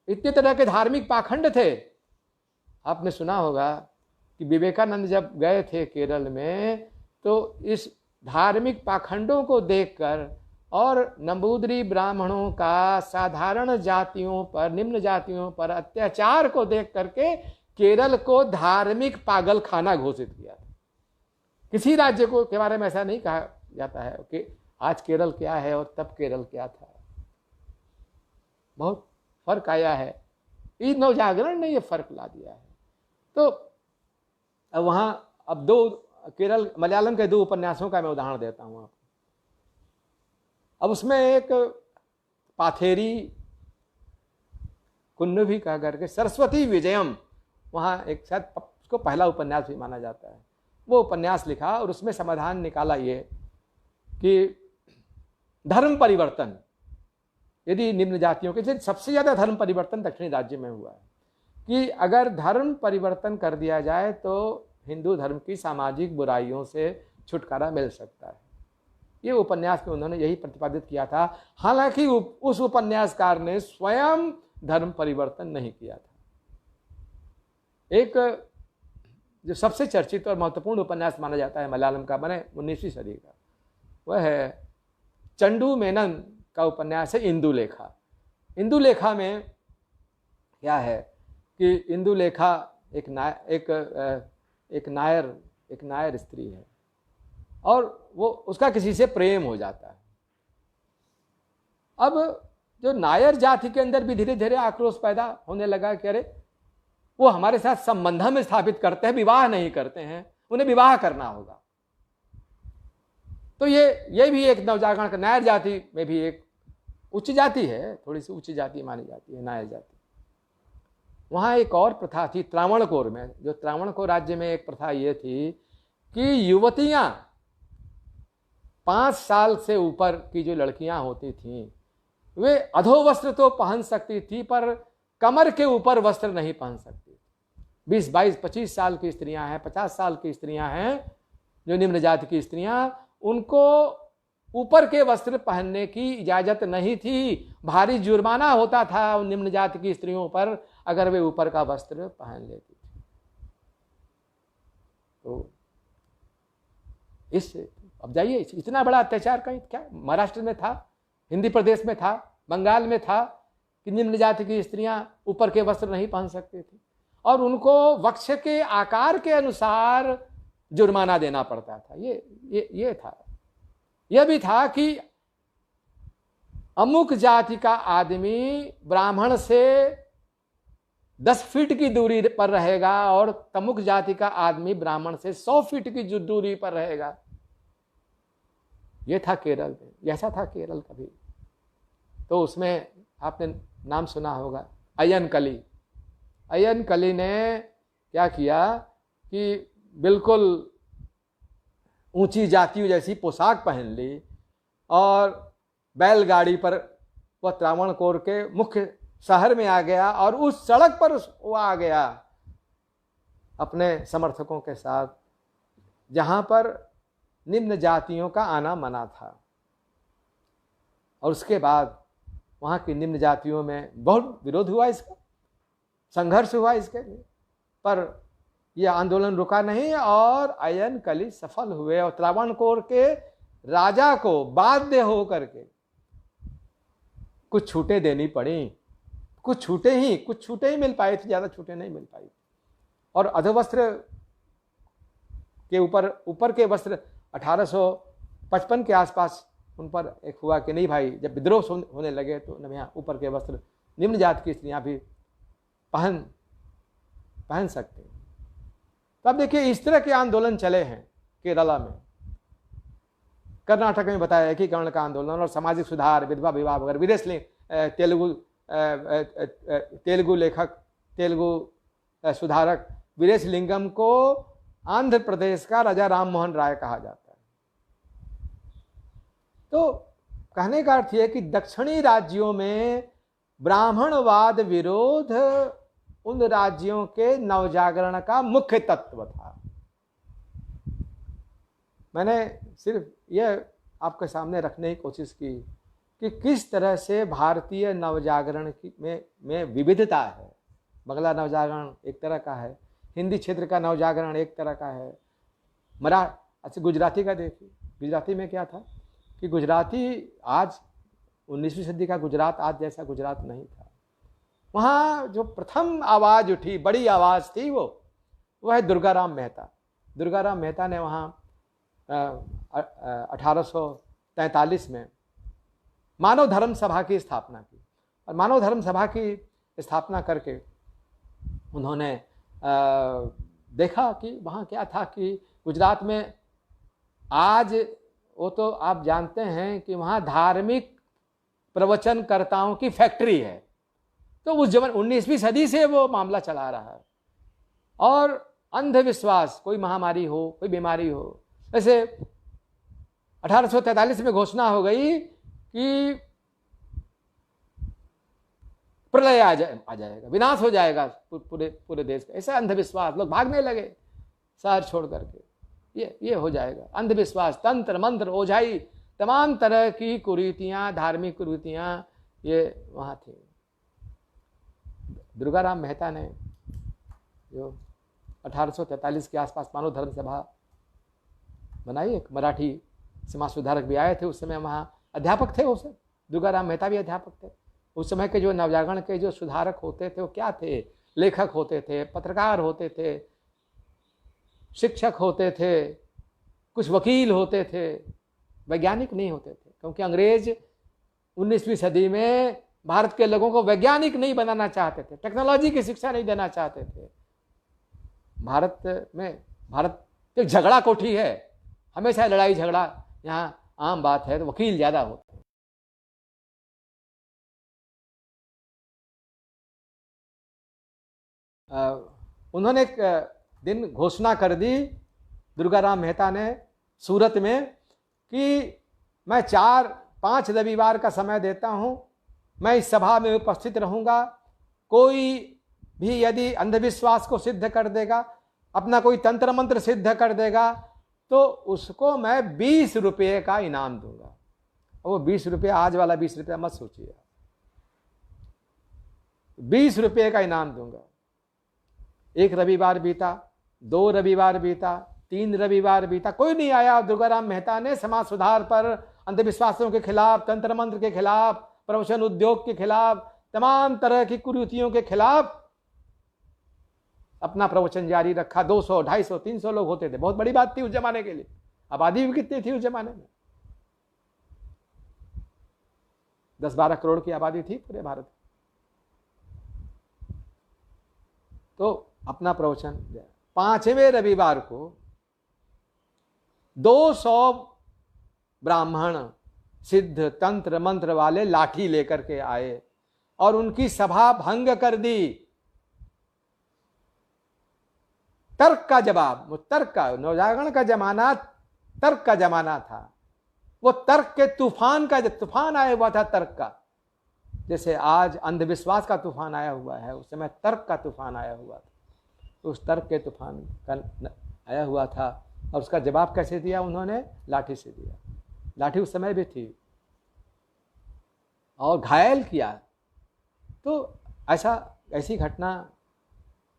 इतने तरह के धार्मिक पाखंड थे। आपने सुना होगा कि विवेकानंद जब गए थे केरल में तो इस धार्मिक पाखंडों को देखकर और नंबूदरी ब्राह्मणों का साधारण जातियों पर, निम्न जातियों पर अत्याचार को देख करके केरल को धार्मिक पागल खाना घोषित किया था। किसी राज्य को के बारे में ऐसा नहीं कहा जाता है कि आज केरल क्या है और तब केरल क्या था। बहुत फर्क आया है, इस नवजागरण ने ये फर्क ला दिया है। तो अब वहां अब दो केरल मलयालम के 2 उपन्यासों का मैं उदाहरण देता हूं आपको। अब उसमें एक पाथेरी कुन्नभी कह करके सरस्वती विजयम, वहां एक शायद उसको पहला उपन्यास भी माना जाता है, वो उपन्यास लिखा और उसमें समाधान निकाला ये कि धर्म परिवर्तन, यदि निम्न जातियों के सबसे ज्यादा धर्म परिवर्तन दक्षिणी राज्य में हुआ है, कि अगर धर्म परिवर्तन कर दिया जाए तो हिंदू धर्म की सामाजिक बुराइयों से छुटकारा मिल सकता है। ये उपन्यास में उन्होंने यही प्रतिपादित किया था। हालांकि उस उपन्यासकार ने स्वयं धर्म परिवर्तन नहीं किया था। एक जो सबसे चर्चित और महत्वपूर्ण उपन्यास माना जाता है मलयालम का, माने 19वीं सदी का, वह है चंडू मेनन का उपन्यास है इंदुलेखा। इंदुलेखा में क्या है कि इंदुलेखा एक नायर स्त्री है और वो उसका किसी से प्रेम हो जाता है। अब जो नायर जाति के अंदर भी धीरे धीरे आक्रोश पैदा होने लगा कि अरे वो हमारे साथ संबंध में स्थापित करते हैं, विवाह नहीं करते हैं, उन्हें विवाह करना होगा। तो ये भी एक नवजागरण का, नायर जाति में भी एक उच्च जाति है, थोड़ी सी उच्च जाति मानी जाती है नायर जाति। वहां एक और प्रथा थी त्रावणकोर में, जो त्रावणकोर राज्य में एक प्रथा ये थी कि युवतियां 5 साल से ऊपर की जो लड़कियां होती थीं वे अधोवस्त्र तो पहन सकती थी पर कमर के ऊपर वस्त्र नहीं पहन सकती। 20, 22, 25 साल की स्त्रियां हैं, 50 साल की स्त्रियां हैं, जो निम्न जाति की स्त्रियां, उनको ऊपर के वस्त्र पहनने की इजाजत नहीं थी। भारी जुर्माना होता था उन निम्न जाति की स्त्रियों पर अगर वे ऊपर का वस्त्र पहन लेती थी। तो इस अब जाइए, इतना बड़ा अत्याचार कहीं क्या महाराष्ट्र में था, हिंदी प्रदेश में था, बंगाल में था कि निम्न जाति की स्त्रियां ऊपर के वस्त्र नहीं पहन सकती थी और उनको वक्ष के आकार के अनुसार जुर्माना देना पड़ता था। ये था। यह भी था कि अमुक जाति का आदमी ब्राह्मण से 10 फीट की दूरी पर रहेगा और तमुक जाति का आदमी ब्राह्मण से 100 फीट की दूरी पर रहेगा। यह था केरल में, ऐसा था केरल का भी। तो उसमें आपने नाम सुना होगा अय्यनकली। अय्यनकली ने क्या किया कि बिल्कुल ऊंची जातियों जैसी पोशाक पहन ली और बैलगाड़ी पर वह त्रावणकोर के मुख्य शहर में आ गया और उस सड़क पर वो आ गया अपने समर्थकों के साथ, जहां पर निम्न जातियों का आना मना था। और उसके बाद वहां की निम्न जातियों में बहुत विरोध हुआ, इसका संघर्ष हुआ इसके लिए, पर ये आंदोलन रुका नहीं और अयन कली सफल हुए और त्रावणकोर के राजा को बाध्य होकर के कुछ छूटें देनी पड़ी। कुछ छूटें ही मिल पाई थी, ज्यादा छूटें नहीं मिल पाई। और अधोवस्त्र के ऊपर के वस्त्र 1855 के आसपास उन पर एक हुआ कि नहीं भाई, जब विद्रोह होने लगे तो यहाँ ऊपर के वस्त्र निम्न जात की स्त्रियां भी पहन सकते हैं। तो अब देखिए इस तरह के आंदोलन चले हैं केरला में। कर्नाटक में बताया एकीकरण का आंदोलन और सामाजिक सुधार, विधवा विवाह वगैरह। विदेश तेलुगु लेखक, तेलुगु सुधारक वीरेश लिंगम को आंध्र प्रदेश का राजा राम मोहन राय कहा जाता है। तो कहने का अर्थ यह कि दक्षिणी राज्यों में ब्राह्मणवाद विरोध उन राज्यों के नवजागरण का मुख्य तत्व था। मैंने सिर्फ यह आपके सामने रखने की कोशिश की कि किस तरह से भारतीय नवजागरण में विविधता है। बंगला नवजागरण एक तरह का है, हिंदी क्षेत्र का नवजागरण एक तरह का है, अच्छा गुजराती का देखिए। गुजराती में क्या था कि गुजराती आज 19वीं सदी का गुजरात आज जैसा गुजरात नहीं था। वहाँ जो प्रथम आवाज़ उठी, बड़ी आवाज़ थी, वो है दुर्गाराम मेहता। दुर्गाराम मेहता ने वहाँ 1843 में मानव धर्म सभा की स्थापना की। और मानव धर्म सभा की स्थापना करके उन्होंने देखा कि वहाँ क्या था कि गुजरात में आज वो तो आप जानते हैं कि वहाँ धार्मिक प्रवचनकर्ताओं की फैक्ट्री है। तो उस जमाने 19वीं सदी से वो मामला चला रहा है। और अंधविश्वास, कोई महामारी हो, कोई बीमारी हो, जैसे 1843 में घोषणा हो गई कि प्रलय आ जाएगा, विनाश हो जाएगा पूरे देश का। ऐसा अंधविश्वास, लोग भागने लगे शहर छोड़ करके। ये हो जाएगा। अंधविश्वास, तंत्र मंत्र, ओझाई, तमाम तरह की कुरीतियां, धार्मिक कुरीतियां ये वहां थी। दुर्गाराम मेहता ने जो 1843 के आसपास मानव धर्म सभा बनाई, एक मराठी समाज सुधारक भी आए थे उस समय, वहाँ अध्यापक थे। उस दुर्गाराम मेहता भी अध्यापक थे। उस समय के जो नवजागरण के जो सुधारक होते थे वो क्या थे? लेखक होते थे, पत्रकार होते थे, शिक्षक होते थे, कुछ वकील होते थे, वैज्ञानिक नहीं होते थे। क्योंकि अंग्रेज 19वीं सदी में भारत के लोगों को वैज्ञानिक नहीं बनाना चाहते थे, टेक्नोलॉजी की शिक्षा नहीं देना चाहते थे। भारत एक झगड़ा कोठी है, हमेशा लड़ाई झगड़ा यहाँ आम बात है, तो वकील ज्यादा होते हैं। उन्होंने एक दिन घोषणा कर दी दुर्गाराम मेहता ने सूरत में कि मैं 4-5 रविवार का समय देता हूं, मैं इस सभा में उपस्थित रहूंगा। कोई भी यदि अंधविश्वास को सिद्ध कर देगा, अपना कोई तंत्र मंत्र सिद्ध कर देगा, तो उसको मैं 20 रुपये का इनाम दूंगा। वो 20 रुपये आज वाला 20 रुपया मत सोचिए, 20 रुपये का इनाम दूंगा। 1 रविवार बीता, 2 रविवार बीता, 3 रविवार बीता, कोई नहीं आया। दुर्गाराम मेहता ने समाज सुधार पर, अंधविश्वासों के खिलाफ, तंत्र मंत्र के खिलाफ, प्रवचन उद्योग के खिलाफ, तमाम तरह की कुरीतियों के खिलाफ अपना प्रवचन जारी रखा। 200, 250, 300 लोग होते थे, बहुत बड़ी बात थी उस जमाने के लिए। आबादी भी कितनी थी उस जमाने में? 10-12 करोड़ की आबादी थी पूरे भारत। तो अपना प्रवचन 5वें रविवार को 200 ब्राह्मण सिद्ध तंत्र मंत्र वाले लाठी लेकर के आए और उनकी सभा भंग कर दी। तर्क का जवाब, वो तर्क का, नवजागरण का जमाना तर्क का जमाना था। वो तर्क के तूफान आया हुआ था, तर्क का। जैसे आज अंधविश्वास का तूफान आया हुआ है, उस समय तर्क का तूफान आया हुआ था। तो उस तर्क के तूफान का आया हुआ था और उसका जवाब कैसे दिया उन्होंने? लाठी से दिया। लाठी उस समय भी थी और घायल किया। तो ऐसी घटना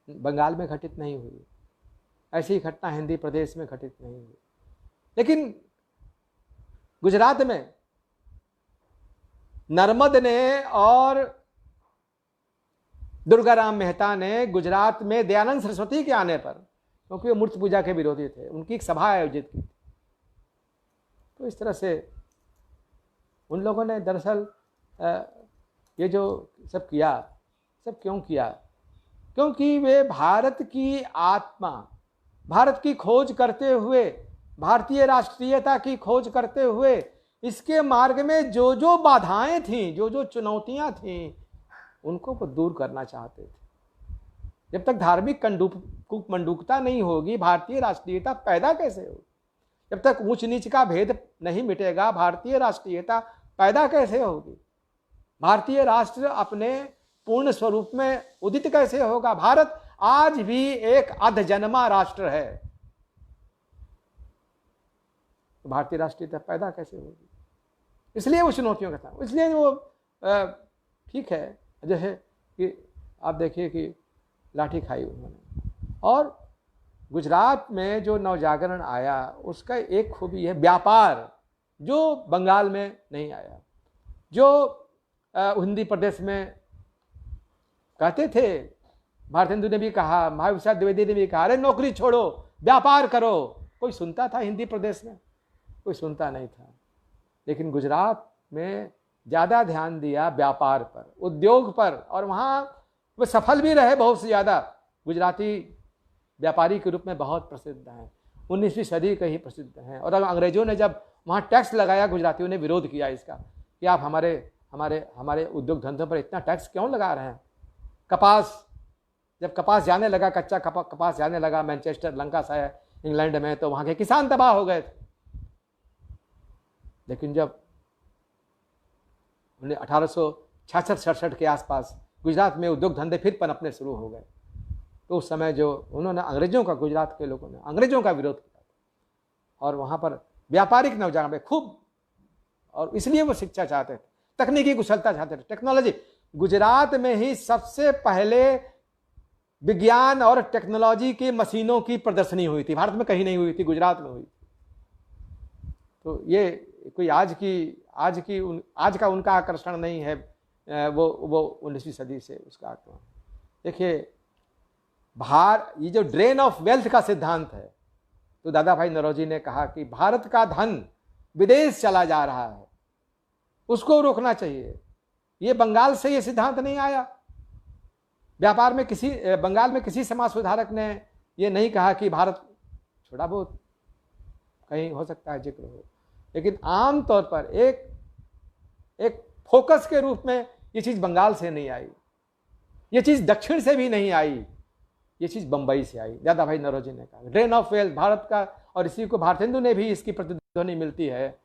बंगाल में घटित नहीं हुई। ऐसी घटना हिंदी प्रदेश में घटित नहीं हुई। लेकिन गुजरात में नर्मद ने और दुर्गाराम मेहता ने गुजरात में दयानंद सरस्वती के आने पर, क्योंकि वो मूर्ति पूजा के विरोधी थे, उनकी एक सभा आयोजित की थी। तो इस तरह से उन लोगों ने दरअसल ये जो सब किया, सब क्यों किया? क्योंकि वे भारत की आत्मा, भारत की खोज करते हुए, भारतीय राष्ट्रीयता की खोज करते हुए, इसके मार्ग में जो जो बाधाएं थीं, जो जो चुनौतियां थीं, उनको वो दूर करना चाहते थे। जब तक धार्मिक मंडूकता नहीं होगी, भारतीय राष्ट्रीयता पैदा कैसे होगी? जब तक ऊंच नीच का भेद नहीं मिटेगा, भारतीय राष्ट्रीयता पैदा कैसे होगी? भारतीय राष्ट्र अपने पूर्ण स्वरूप में उदित कैसे होगा? भारत आज भी एक अधजन्मा राष्ट्र है, तो भारतीय राष्ट्रीयता पैदा कैसे होगी? इसलिए वो चुनौतियों का था। इसलिए वो ठीक है, जैसे कि आप देखिए कि लाठी खाई उन्होंने। और गुजरात में जो नवजागरण आया, उसका एक खूबी है व्यापार, जो बंगाल में नहीं आया। जो हिंदी प्रदेश में कहते थे, भारतेंदु ने भी कहा, महाविशाल द्विवेदी ने भी कहा, अरे नौकरी छोड़ो, व्यापार करो। कोई सुनता था हिंदी प्रदेश में? कोई सुनता नहीं था। लेकिन गुजरात में ज़्यादा ध्यान दिया व्यापार पर, उद्योग पर, और वहाँ वो सफल भी रहे बहुत से ज़्यादा। गुजराती व्यापारी के रूप में बहुत प्रसिद्ध हैं, 19वीं सदी के ही प्रसिद्ध हैं। और अंग्रेजों ने जब वहाँ टैक्स लगाया, गुजरातियों ने विरोध किया इसका कि आप हमारे उद्योग धंधों पर इतना टैक्स क्यों लगा रहे हैं? कपास, जब कपास जाने लगा, कच्चा कपास जाने लगा मैनचेस्टर, लंकाशायर, इंग्लैंड में, तो वहाँ के किसान तबाह हो गए थे। लेकिन जब 1866-67 के आसपास गुजरात में उद्योग धंधे फिर पनपने शुरू हो गए, तो उस समय जो उन्होंने अंग्रेजों का, गुजरात के लोगों ने अंग्रेजों का विरोध किया और वहाँ पर व्यापारिक नवजागरण खूब, और इसलिए वो शिक्षा चाहते थे, तकनीकी कुशलता चाहते थे, टेक्नोलॉजी। गुजरात में ही सबसे पहले विज्ञान और टेक्नोलॉजी की मशीनों की प्रदर्शनी हुई थी। भारत में कहीं नहीं हुई थी, गुजरात में हुई थी। तो ये कोई आज का उनका आकर्षण नहीं है, वो 19वीं सदी से उसका आकर्षण। देखिए, ये जो ड्रेन ऑफ वेल्थ का सिद्धांत है, तो दादा भाई नौरोजी ने कहा कि भारत का धन विदेश चला जा रहा है, उसको रोकना चाहिए। ये बंगाल से ये सिद्धांत नहीं आया। व्यापार में बंगाल में किसी समाज सुधारक ने ये नहीं कहा कि भारत, थोड़ा बहुत कहीं हो सकता है जिक्र हो, लेकिन आम तौर पर एक फोकस के रूप में ये चीज बंगाल से नहीं आई, ये चीज दक्षिण से भी नहीं आई, ये चीज बंबई से आई। दादा भाई नौरोजी ने कहा ड्रेन ऑफ वेल्थ भारत का, और इसी को भारतेंदु ने भी इसकी प्रतिध्वनि मिलती है,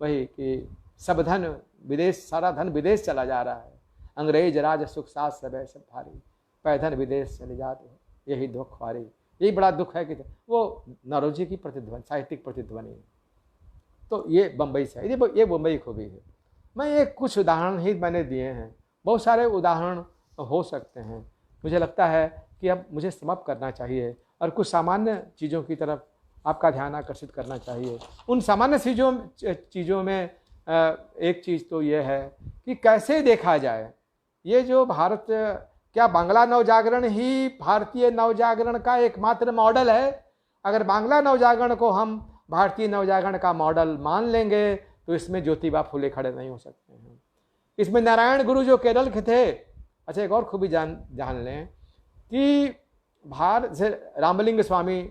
वही कि सब धन विदेश, सारा धन विदेश चला जा रहा है, अंग्रेज राज सुख साथ सब है सब भारी, पैधन विदेश चले जाते हो, यही दुख हारी। यही बड़ा दुख है कि वो नौरोजी की प्रतिध्वनि, साहित्यिक प्रतिध्वनि है। तो ये बम्बई से, ये बम्बई खूबी है। मैं ये कुछ उदाहरण ही मैंने दिए हैं, बहुत सारे उदाहरण हो सकते हैं। मुझे लगता है कि अब मुझे समाप्त करना चाहिए और कुछ सामान्य चीज़ों की तरफ आपका ध्यान आकर्षित करना चाहिए। उन सामान्य चीज़ों में एक चीज़ तो ये है कि कैसे देखा जाए ये जो भारत, क्या बांग्ला नवजागरण ही भारतीय नवजागरण का एकमात्र मॉडल है? अगर बांग्ला नवजागरण को हम भारतीय नवजागरण का मॉडल मान लेंगे तो इसमें ज्योतिबा फुले खड़े नहीं हो सकते हैं। इसमें नारायण गुरु जो केरल के थे, अच्छा एक और खूबी जान लें कि भारत से रामलिंग स्वामी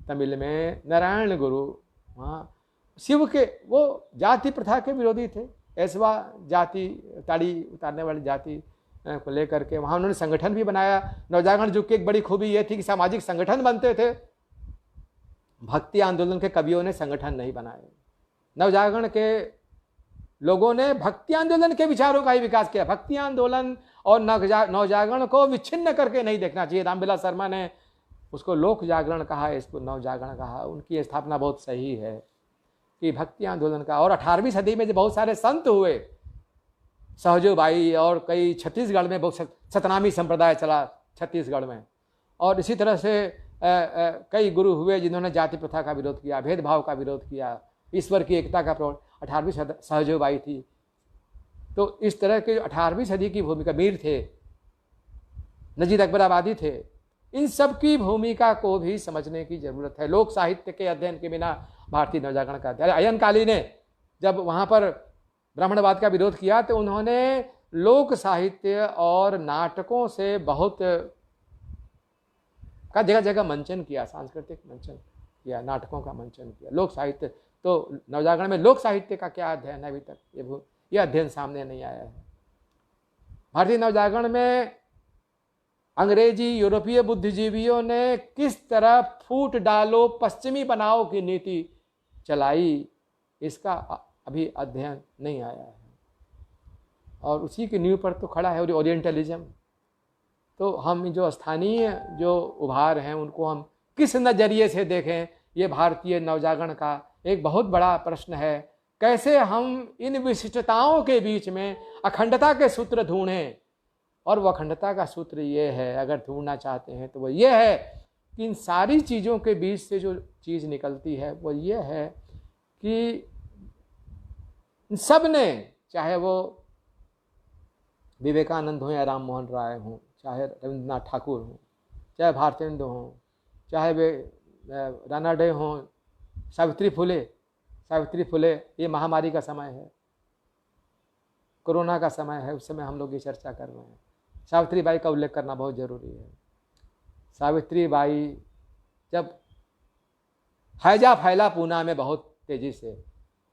तमिल में, नारायण गुरु वहाँ शिव के, वो जाति प्रथा के विरोधी थे। ऐसवा जाति, ताड़ी उतारने वाली जाति को लेकर के वहाँ उन्होंने संगठन भी बनाया। नवजागरण युग की एक बड़ी खूबी ये थी कि सामाजिक संगठन बनते थे। भक्ति आंदोलन के कवियों ने संगठन नहीं बनाए, नवजागरण के लोगों ने भक्ति आंदोलन के विचारों का ही विकास किया। भक्ति आंदोलन और नवजागरण को विच्छिन्न करके नहीं देखना चाहिए। रामविलास शर्मा ने उसको लोक जागरण कहा, इसको नवजागरण कहा। उनकी स्थापना बहुत सही है कि भक्ति आंदोलन का। और 18वीं सदी में जो बहुत सारे संत हुए, सहजोबाई और कई, छत्तीसगढ़ में बहुत सतनामी संप्रदाय चला छत्तीसगढ़ में, और इसी तरह से कई गुरु हुए जिन्होंने जाति प्रथा का विरोध किया, भेदभाव का विरोध किया, ईश्वर की एकता का प्रवण। 18वीं सहजोबाई थी। तो इस तरह के 18वीं सदी की भूमिका, मीर थे, नजीर अकबराबादी थे, इन सब की भूमिका को भी समझने की जरूरत है। लोक साहित्य के अध्ययन के बिना भारतीय नवजागरण का अध्ययन। अय्यनकाली ने जब वहां पर ब्राह्मणवाद का विरोध किया तो उन्होंने लोक साहित्य और नाटकों से बहुत का जगह जगह मंचन किया, सांस्कृतिक मंचन किया, नाटकों का मंचन किया। लोक साहित्य तो नवजागरण में लोक साहित्य का क्या अध्ययन है, अभी तक ये अध्ययन सामने नहीं आया है। भारतीय नवजागरण में अंग्रेजी यूरोपीय बुद्धिजीवियों ने किस तरह फूट डालो पश्चिमी बनाओ की नीति चलाई, इसका अभी अध्ययन नहीं आया है। और उसी की नींव पर तो खड़ा है ओरिएंटलिज्म। तो हम जो स्थानीय जो उभार हैं उनको हम किस नज़रिए से देखें, ये भारतीय नवजागरण का एक बहुत बड़ा प्रश्न है। कैसे हम इन विशिष्टताओं के बीच में अखंडता के सूत्र ढूंढें। और वो अखंडता का सूत्र ये है, अगर ढूंढना चाहते हैं तो वो ये है कि इन सारी चीज़ों के बीच से जो चीज़ निकलती है वो ये है कि सब ने, चाहे वो विवेकानंद हों या राम मोहन राय हों, चाहे रविंद्रनाथ ठाकुर हों, चाहे भारतेंदु हों, चाहे वे राणा डे हों, सावित्री फुले, ये महामारी का समय है, कोरोना का समय है, उस समय हम लोग ये चर्चा कर रहे हैं। सावित्री बाई का उल्लेख करना बहुत जरूरी है। सावित्री बाई जब हैजा फैला पूना में बहुत तेजी से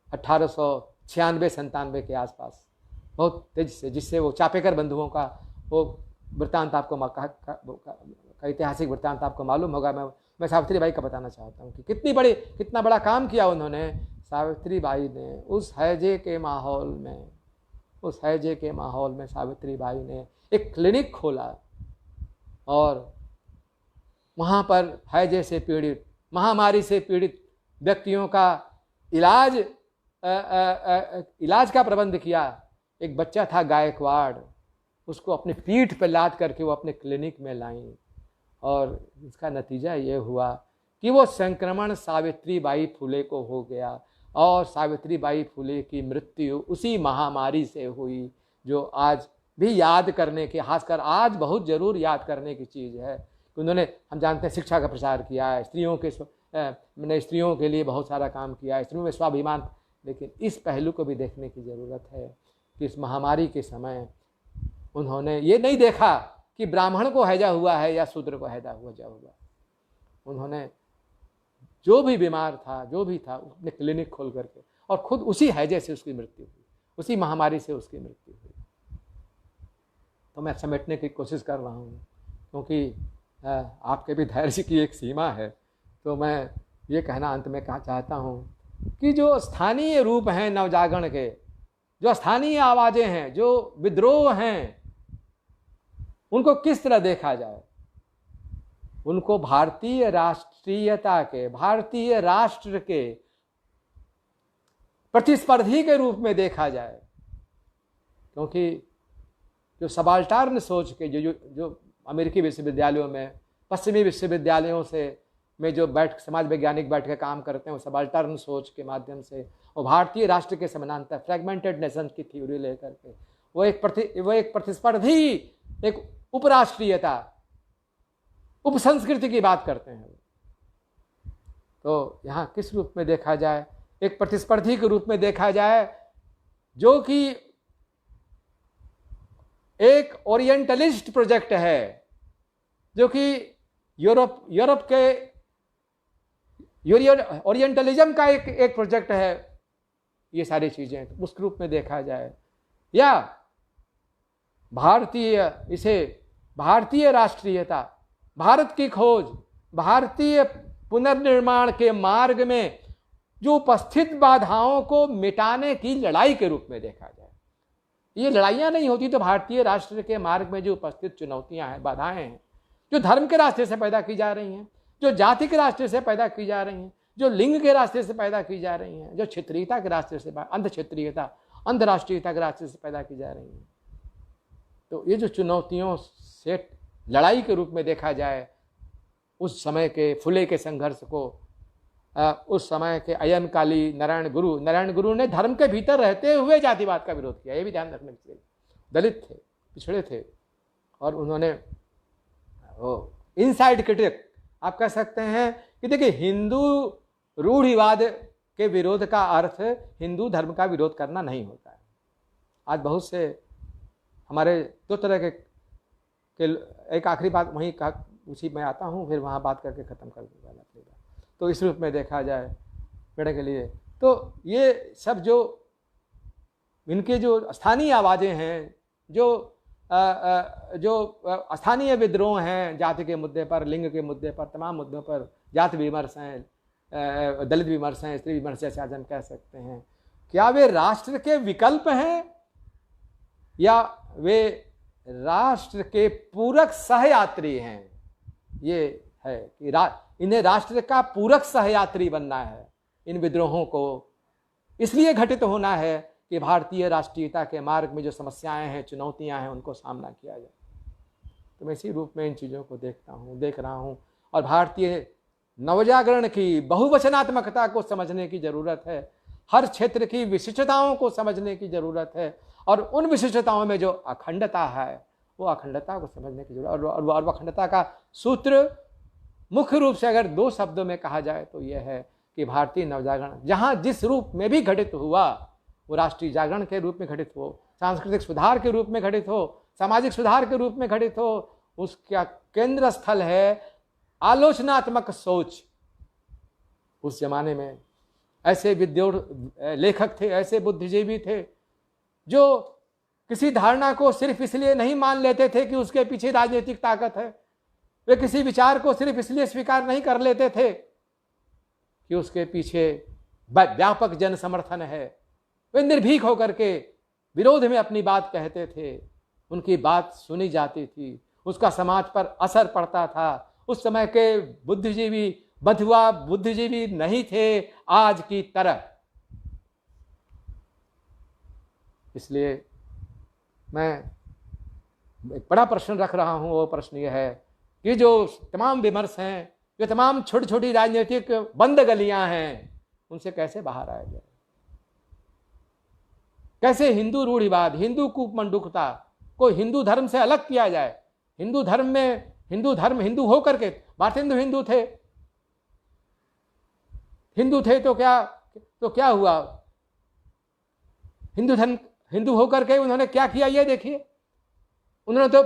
1896-97 के आसपास बहुत तेजी से, जिससे वो चापेकर बंधुओं का वो वृत्तांत आपको ऐतिहासिक वृत्तांत आपको मालूम होगा। मैं सावित्री बाई का बताना चाहता हूँ कि कितना बड़ा काम किया उन्होंने। सावित्री बाई ने उस हैजे के माहौल में सावित्री बाई ने एक क्लिनिक खोला और वहाँ पर हैजे से पीड़ित, महामारी से पीड़ित व्यक्तियों का इलाज का प्रबंध किया। एक बच्चा था गायकवाड़, उसको अपनी पीठ पर लाद करके वो अपने क्लिनिक में लाई और इसका नतीजा ये हुआ कि वो संक्रमण सावित्री बाई फुले को हो गया और सावित्री बाई फुले की मृत्यु उसी महामारी से हुई, जो आज भी याद करने के, खासकर आज बहुत जरूर याद करने की चीज़ है। उन्होंने, हम जानते हैं, शिक्षा का प्रसार किया है, स्त्रियों के लिए बहुत सारा काम किया है, स्त्रियों में स्वाभिमान। लेकिन इस पहलू को भी देखने की ज़रूरत है कि इस महामारी के समय उन्होंने ये नहीं देखा कि ब्राह्मण को हैजा हुआ है या शूद्र को हैजा हुआ। उन्होंने जो भी बीमार था, जो भी था, उसने क्लिनिक खोल करके, और खुद उसी हैजे से उसकी मृत्यु हुई, उसी महामारी से उसकी मृत्यु हुई। तो मैं समेटने की कोशिश कर रहा हूँ क्योंकि आपके भी धैर्य की एक सीमा है। तो मैं ये कहना अंत में चाहता हूँ कि जो स्थानीय रूप हैं नवजागरण के, जो स्थानीय आवाज़ें हैं, जो विद्रोह हैं, उनको किस तरह देखा जाए। उनको भारतीय राष्ट्रीयता के, भारतीय राष्ट्र के प्रतिस्पर्धी के रूप में देखा जाए। क्योंकि जो सबाल्टर्न सोच के जो अमेरिकी विश्वविद्यालयों में, पश्चिमी विश्वविद्यालयों से में जो समाज वैज्ञानिक बैठ के काम करते हैं, वो सबाल्टर्न सोच के माध्यम से वो भारतीय राष्ट्र के समानांतर फ्रैगमेंटेड नेशन की थ्योरी लेकर के वो एक प्रतिस्पर्धी, एक उपराष्ट्रीयता, उपसंस्कृति की बात करते हैं। तो यहाँ किस रूप में देखा जाए, एक प्रतिस्पर्धी के रूप में देखा जाए, जो कि एक ओरिएंटलिस्ट प्रोजेक्ट है, जो कि यूरोप के ओरिएंटलिज्म का एक प्रोजेक्ट है। ये सारी चीजें उस रूप में देखा जाए, या भारतीय राष्ट्रीयता, भारत की खोज, भारतीय पुनर्निर्माण के मार्ग में जो उपस्थित बाधाओं को मिटाने की लड़ाई के रूप में देखा जाए। ये लड़ाइयाँ नहीं होती तो भारतीय राष्ट्र के मार्ग में जो उपस्थित चुनौतियाँ हैं, बाधाएं हैं, जो धर्म के रास्ते से पैदा की जा रही हैं, जो जाति के रास्ते से पैदा की जा रही हैं, जो लिंग के रास्ते से पैदा की जा रही हैं, जो क्षेत्रीयता के रास्ते से, अंधक्षेत्रीयता, अंधराष्ट्रीयता के रास्ते से पैदा की जा रही हैं। तो ये जो चुनौतियों से लड़ाई के रूप में देखा जाए उस समय के फुले के संघर्ष को, उस समय के अयन काली नारायण गुरु ने धर्म के भीतर रहते हुए जातिवाद का विरोध किया। ये भी ध्यान रखने चाहिए। दलित थे, पिछड़े थे, और उन्होंने इनसाइड क्रिटिक आप कह सकते हैं कि देखिए, हिंदू रूढ़िवाद के विरोध का अर्थ हिंदू धर्म का विरोध करना नहीं होता है। आज बहुत से हमारे दो तरह के एक आखिरी बात वहीं कहा, उसी में आता हूँ, फिर वहाँ बात करके ख़त्म कर दूँगा अपनी बात। तो इस रूप में देखा जाए पेड़ के लिए, तो ये सब जो इनके जो स्थानीय आवाज़ें हैं, जो स्थानीय विद्रोह हैं, जाति के मुद्दे पर, लिंग के मुद्दे पर, तमाम मुद्दों पर जाति विमर्श हैं, दलित विमर्श हैं, स्त्री विमर्श जैसे आज हम कह सकते हैं, क्या वे राष्ट्र के विकल्प हैं या वे राष्ट्र के पूरक सहयात्री हैं? ये है कि इन्हें राष्ट्र का पूरक सहयात्री बनना है। इन विद्रोहों को इसलिए घटित होना है कि भारतीय राष्ट्रीयता के मार्ग में जो समस्याएं हैं, चुनौतियां हैं, उनको सामना किया जाए। तो मैं इसी रूप में इन चीज़ों को देख रहा हूँ। और भारतीय नवजागरण की बहुवचनात्मकता को समझने की ज़रूरत है। हर क्षेत्र की विशिष्टताओं को समझने की ज़रूरत है, और उन विशिष्टताओं में जो अखंडता है, वो अखंडता को समझने की जरूरत। और अखंडता का सूत्र मुख्य रूप से अगर दो शब्दों में कहा जाए तो यह है कि भारतीय नवजागरण जहाँ जिस रूप में भी घटित हुआ, वो राष्ट्रीय जागरण के रूप में घटित हो, सांस्कृतिक सुधार के रूप में घटित हो, सामाजिक सुधार के रूप में घटित हो, उसका केंद्र स्थल है आलोचनात्मक सोच। उस जमाने में ऐसे लेखक थे, ऐसे बुद्धिजीवी थे जो किसी धारणा को सिर्फ इसलिए नहीं मान लेते थे कि उसके पीछे राजनीतिक ताकत है। वे किसी विचार को सिर्फ इसलिए स्वीकार नहीं कर लेते थे कि उसके पीछे व्यापक जन समर्थन है। वे निर्भीक होकर के विरोध में अपनी बात कहते थे, उनकी बात सुनी जाती थी, उसका समाज पर असर पड़ता था। उस समय के बुद्धिजीवी बंधुआ बुद्धिजीवी नहीं थे आज की तरह। इसलिए मैं एक बड़ा प्रश्न रख रहा हूं। वो प्रश्न यह है कि जो तमाम विमर्श हैं, जो तमाम छोटी छोटी राजनीतिक बंद गलियां हैं, उनसे कैसे बाहर आया जाए? कैसे हिंदू रूढ़िवाद, हिंदू कूपमंडूकता को हिंदू धर्म से अलग किया जाए? हिंदू धर्म में हिंदू होकर के भारतेंदु हिंदू थे तो क्या हुआ? हिंदू होकर के उन्होंने क्या किया ये देखिए। उन्होंने तो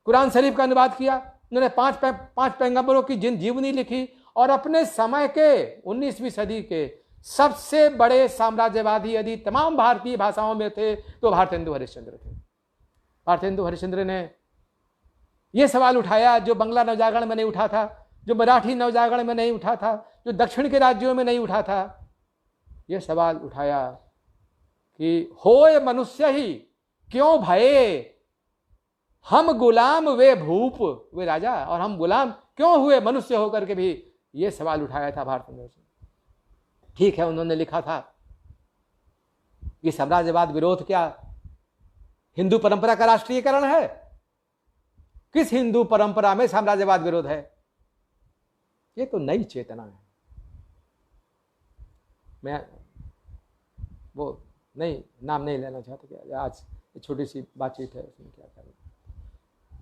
कुरान शरीफ का अनुवाद किया, उन्होंने पांच पैगंबरों की जीवनी लिखी, और अपने समय के 19वीं सदी के सबसे बड़े साम्राज्यवादी यदि तमाम भारतीय भाषाओं में थे तो भारतेंदु हरिश्चंद्र थे। भारतेंदु हरिश्चंद्र ने यह सवाल उठाया जो बंगला नवजागरण में नहीं उठा था, जो मराठी नवजागरण में नहीं उठा था, जो दक्षिण के राज्यों में नहीं उठा था। यह सवाल उठाया कि होए मनुष्य ही क्यों भये, हम गुलाम वे भूप, वे राजा, और हम गुलाम क्यों हुए मनुष्य होकर के भी? यह सवाल उठाया था भारतेंदु से। ठीक है, उन्होंने लिखा था कि साम्राज्यवाद विरोध क्या हिंदू परंपरा का राष्ट्रीयकरण है? किस हिंदू परंपरा में साम्राज्यवाद विरोध है? ये तो नई चेतना है। मैं वो नाम नहीं लेना चाहता कि आज छोटी सी बातचीत है, उसमें क्या करें,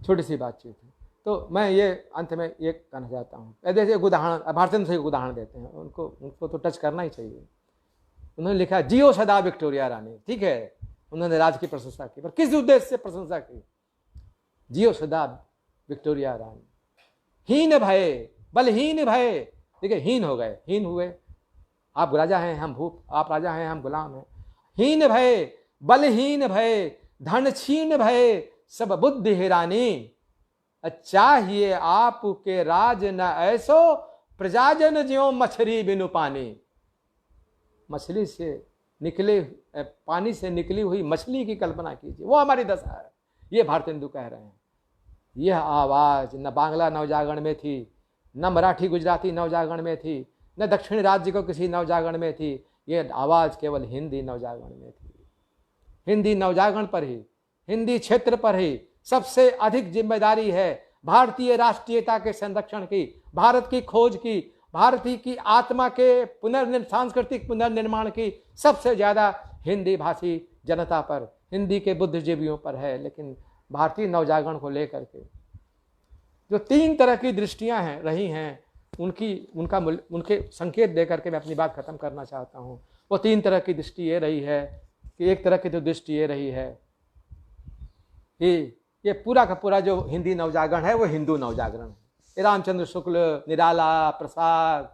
छोटी सी बातचीत है। तो मैं ये अंत में ये कहना चाहता हूँ। जैसे एक उदाहरण भारतेंदु से एक उदाहरण देते हैं, उनको तो टच करना ही चाहिए। उन्होंने लिखा जियो सदा विक्टोरिया रानी। ठीक है, उन्होंने राज की प्रशंसा की, पर किस उद्देश्य से प्रशंसा की? जियो सदा विक्टोरिया रानी। हीन भये बलहीन भये, देखिए हीन हो गए, हीन हुए। आप राजा हैं, हम भूप, आप राजा हैं, हम गुलाम हैं। हीन भये बलहीन भये धन छीन भये सब बुद्धि हिरानी, चाहिए आप के राज न ऐसो प्रजाजन ज्यों मछली बिनु पानी। मछली से निकले पानी से निकली हुई मछली की कल्पना कीजिए, वो हमारी दशा है। ये भारतेंदु कह रहे हैं। यह आवाज न बांग्ला नवजागरण में थी, न मराठी गुजराती नवजागरण में थी, न दक्षिण राज्य को किसी नवजागरण में थी। यह आवाज केवल हिंदी नवजागरण में थी। हिंदी नवजागरण पर ही, हिंदी क्षेत्र पर ही सबसे अधिक जिम्मेदारी है भारतीय राष्ट्रीयता के संरक्षण की, भारत की खोज की, भारतीय की आत्मा के सांस्कृतिक पुनर्निर्माण की सबसे ज्यादा हिंदी भाषी जनता पर, हिंदी के बुद्धिजीवियों पर है। लेकिन भारतीय नवजागरण को लेकर के जो 3 तरह की दृष्टियां हैं रही हैं, उनके संकेत देकर के मैं अपनी बात खत्म करना चाहता हूं। वो 3 तरह की दृष्टि ये रही है कि एक तरह की तो दृष्टि ये रही है कि ये पूरा का पूरा जो हिंदी नवजागरण है वो हिंदू नवजागरण है। ये रामचंद्र शुक्ल, निराला, प्रसाद,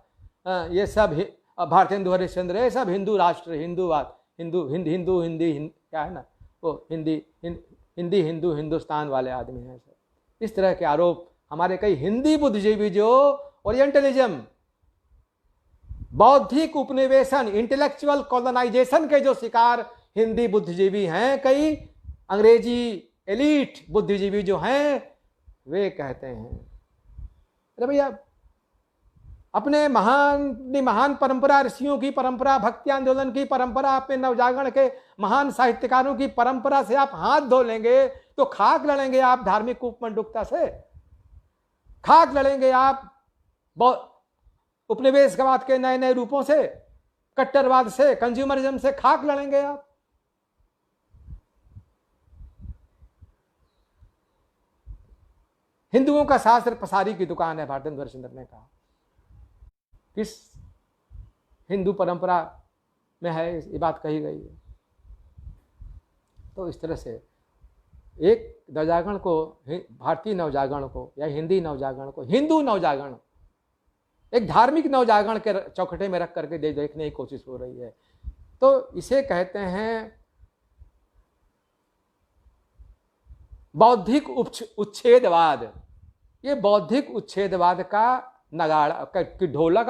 ये सब भारतेंदु हरिश्चंद्र, ये सब हिंदू राष्ट्र, हिंदूवाद, हिंदी क्या है ना, वो हिंदी हिंदू हिंदुस्तान वाले आदमी हैं सब। इस तरह के आरोप हमारे कई हिंदी बुद्धिजीवी जो ओरिएंटलिज्म, बौद्धिक उपनिवेशन, इंटेलेक्चुअल कॉलोनाइजेशन के जो शिकार हिंदी बुद्धिजीवी हैं, कई अंग्रेजी एलीट बुद्धिजीवी जो हैं, वे कहते हैं अरे भैया अपने महान परंपरा, ऋषियों की परंपरा, भक्ति आंदोलन की परंपरा, अपने नवजागरण के महान साहित्यकारों की परंपरा से आप हाथ धो लेंगे तो खाक लड़ेंगे आप धार्मिक उपमंडुकता से, खाक लड़ेंगे आप उपनिवेशवाद के नए नए रूपों से, कट्टरवाद से, कंज्यूमरिज्म से खाक लड़ेंगे आप। हिंदुओं का शास्त्र पसारी की दुकान है, भारतेंदु हरिश्चंद्र ने कहा। किस हिंदू परंपरा में है ये बात कही गई है। तो इस तरह से एक नवजागरण को, भारतीय नवजागरण को या हिंदी नवजागरण को, हिंदू नवजागरण एक धार्मिक नवजागरण के चौखटे में रख करके देखने की कोशिश हो रही है। तो इसे कहते हैं बौद्धिक उच्छेदवाद। ये बौद्धिक उच्छेदवाद का नगाड़ा की ढोलक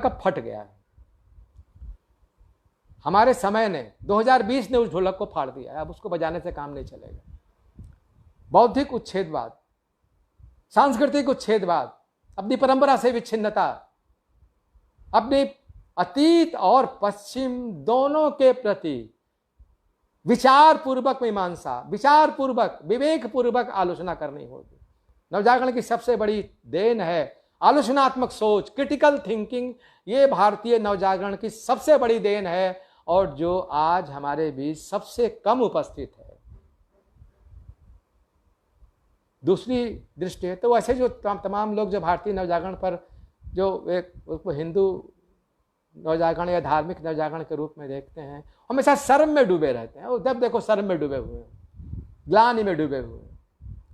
अब फट गया है। हमारे समय ने 2020 ने उस ढोलक को फाड़ दिया है, अब उसको बजाने से काम नहीं चलेगा। बौद्धिक उच्छेदवाद, सांस्कृतिक उच्छेदवाद, अपनी परंपरा से विच्छिन्नता, अपने अतीत और पश्चिम दोनों के प्रति विचार पूर्वक मीमांसा, विचार पूर्वक, विवेक पूर्वक आलोचना करनी होगी। नवजागरण की सबसे बड़ी देन है आलोचनात्मक सोच, क्रिटिकल थिंकिंग। ये भारतीय नवजागरण की सबसे बड़ी देन है और जो आज हमारे बीच सबसे कम उपस्थित है। दूसरी दृष्टि है तो वैसे जो तमाम लोग जो भारतीय नवजागरण पर जो एक उसको हिंदू नवजागरण या धार्मिक नवजागरण के रूप में देखते हैं, हमेशा शर्म में डूबे रहते हैं। जब देखो शर्म में डूबे हुए हैं, ग्लानि में डूबे हुए हैं।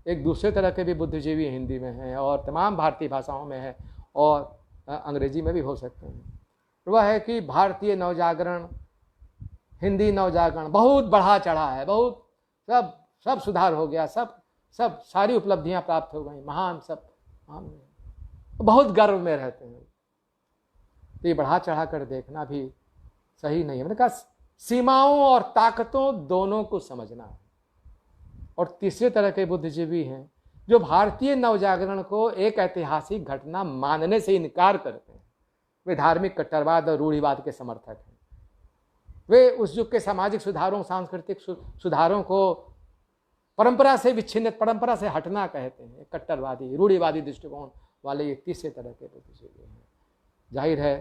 एक दूसरे तरह के भी बुद्धिजीवी हिंदी में हैं और तमाम भारतीय भाषाओं में है और अंग्रेजी में भी हो सकते हैं। वह है कि भारतीय नवजागरण, हिंदी नवजागरण बहुत बढ़ा चढ़ा है, बहुत सब सुधार हो गया, सब सारी उपलब्धियां प्राप्त हो गई, महान, सब महान, बहुत गर्व में रहते हैं। तो ये बढ़ा चढ़ा कर देखना भी सही नहीं है। मैंने कहा सीमाओं और ताकतों दोनों को समझना है। और तीसरे तरह के बुद्धिजीवी हैं जो भारतीय नवजागरण को एक ऐतिहासिक घटना मानने से इनकार करते हैं। वे धार्मिक कट्टरवाद और रूढ़िवाद के समर्थक हैं। वे उस युग के सामाजिक सुधारों, सांस्कृतिक सुधारों को परंपरा से विच्छिन्न, परंपरा से हटना कहते हैं। कट्टरवादी, रूढ़िवादी दृष्टिकोण वाले ये तीसरे तरह के बुद्धिजीवी हैं। जाहिर है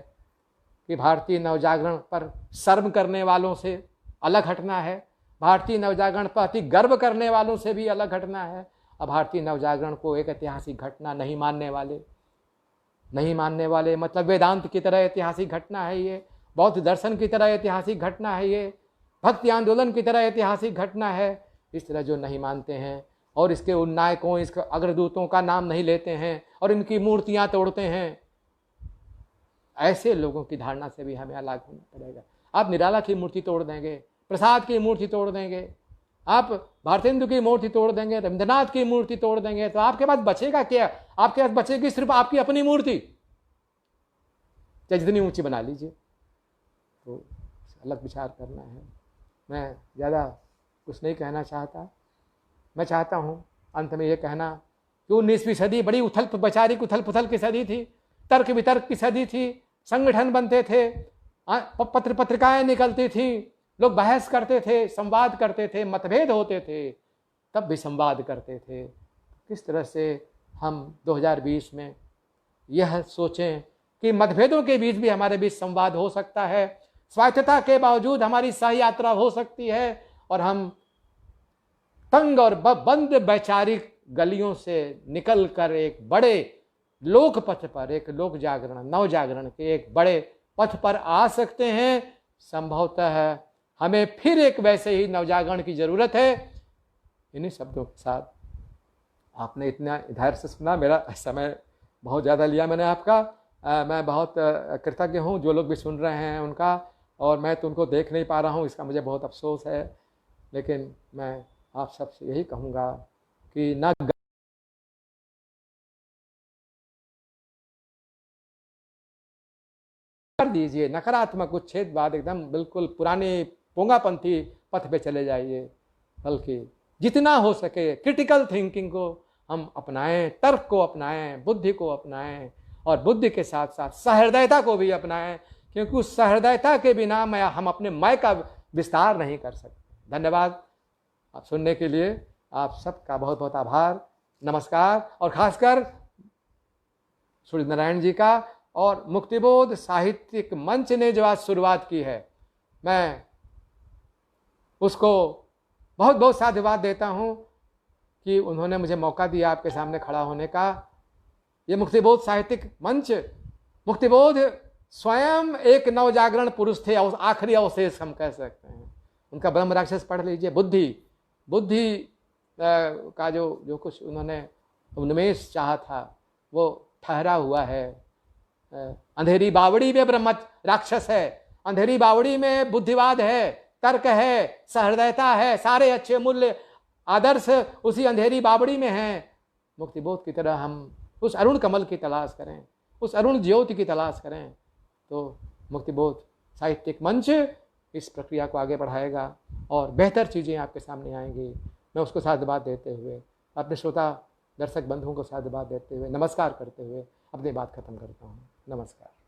कि भारतीय नवजागरण पर शर्म करने वालों से अलग हटना है, भारतीय नवजागरण पर अति गर्व करने वालों से भी अलग हटना है, और भारतीय नवजागरण को एक ऐतिहासिक घटना नहीं मानने वाले मतलब वेदांत की तरह ऐतिहासिक घटना है ये, बौद्ध दर्शन की तरह ऐतिहासिक घटना है ये, भक्ति आंदोलन की तरह ऐतिहासिक घटना है, इस तरह जो नहीं मानते हैं और इसके उन नायकों, इसके अग्रदूतों का नाम नहीं लेते हैं और इनकी मूर्तियां तोड़ते हैं, ऐसे लोगों की धारणा से भी हमें अलग होना पड़ेगा। आप निराला की मूर्ति तोड़ देंगे, प्रसाद की मूर्ति तोड़ देंगे, आप भारतेंदु की मूर्ति तोड़ देंगे, रविंद्रनाथ की मूर्ति तोड़ देंगे, तो आपके पास बचेगा क्या? आपके पास बचेगी सिर्फ आपकी अपनी मूर्ति। चाहे जितनी ऊंची बना लीजिए, तो अलग विचार करना है। मैं ज़्यादा कुछ नहीं कहना चाहता। मैं चाहता हूँ अंत में ये कहना कि 19वीं सदी बड़ी उथल पुथल की सदी थी, तर्क वितर्क की सदी थी, संगठन बनते थे, पत्रिकाएं निकलती थी, लोग बहस करते थे, संवाद करते थे, मतभेद होते थे, तब भी संवाद करते थे। किस तरह से हम 2020 में यह सोचें कि मतभेदों के बीच भी हमारे बीच संवाद हो सकता है, स्वायत्तता के बावजूद हमारी सह यात्रा हो सकती है, और हम तंग और बंद वैचारिक गलियों से निकलकर एक बड़े लोक पथ पर, एक लोक जागरण, नव जागरण के एक बड़े पथ पर आ सकते हैं। संभवतः हमें फिर एक वैसे ही नवजागरण की जरूरत है। इन्हीं शब्दों के साथ आपने इतना धैर्य से सुना, मेरा समय बहुत ज़्यादा लिया मैंने आपका, मैं बहुत कृतज्ञ हूँ जो लोग भी सुन रहे हैं उनका, और मैं तो उनको देख नहीं पा रहा हूँ, इसका मुझे बहुत अफसोस है। लेकिन मैं आप सबसे यही कहूँगा कि न कर दीजिए नकारात्मक उच्छेदवाद, एकदम बिल्कुल पुराने पोंगापंथी पथ पे चले जाइए, बल्कि जितना हो सके क्रिटिकल थिंकिंग को हम अपनाएं, तर्क को अपनाएं, बुद्धि को अपनाएं, और बुद्धि के साथ साथ सहृदयता को भी अपनाएं, क्योंकि उस सहृदयता के बिना हम अपने मैं का विस्तार नहीं कर सकते। धन्यवाद आप सुनने के लिए, आप सबका बहुत बहुत आभार, नमस्कार। और खासकर सूर्य नारायण जी का और मुक्तिबोध साहित्यिक मंच ने जो आज शुरुआत की है, मैं उसको बहुत बहुत साधुवाद देता हूं कि उन्होंने मुझे मौका दिया आपके सामने खड़ा होने का। ये मुक्तिबोध साहित्यिक मंच, मुक्तिबोध स्वयं एक नवजागरण पुरुष थे, आखिरी अवशेष हम कह सकते हैं। उनका ब्रह्म राक्षस पढ़ लीजिए, बुद्धि का जो कुछ उन्होंने उन्मेष चाहा था वो ठहरा हुआ है। अंधेरी बावड़ी में ब्रह्म राक्षस है, अंधेरी बावड़ी में बुद्धिवाद है, तर्क है, सहृदयता है, सारे अच्छे मूल्य आदर्श उसी अंधेरी बावड़ी में हैं। मुक्तिबोध की तरह हम उस अरुण कमल की तलाश करें, उस अरुण ज्योति की तलाश करें, तो मुक्तिबोध साहित्यिक मंच इस प्रक्रिया को आगे बढ़ाएगा और बेहतर चीज़ें आपके सामने आएंगी। मैं उसको साधुवाद देते हुए, अपने श्रोता दर्शक बंधुओं को साधुवाद देते हुए, नमस्कार करते हुए अपनी बात खत्म करता हूँ। नमस्कार।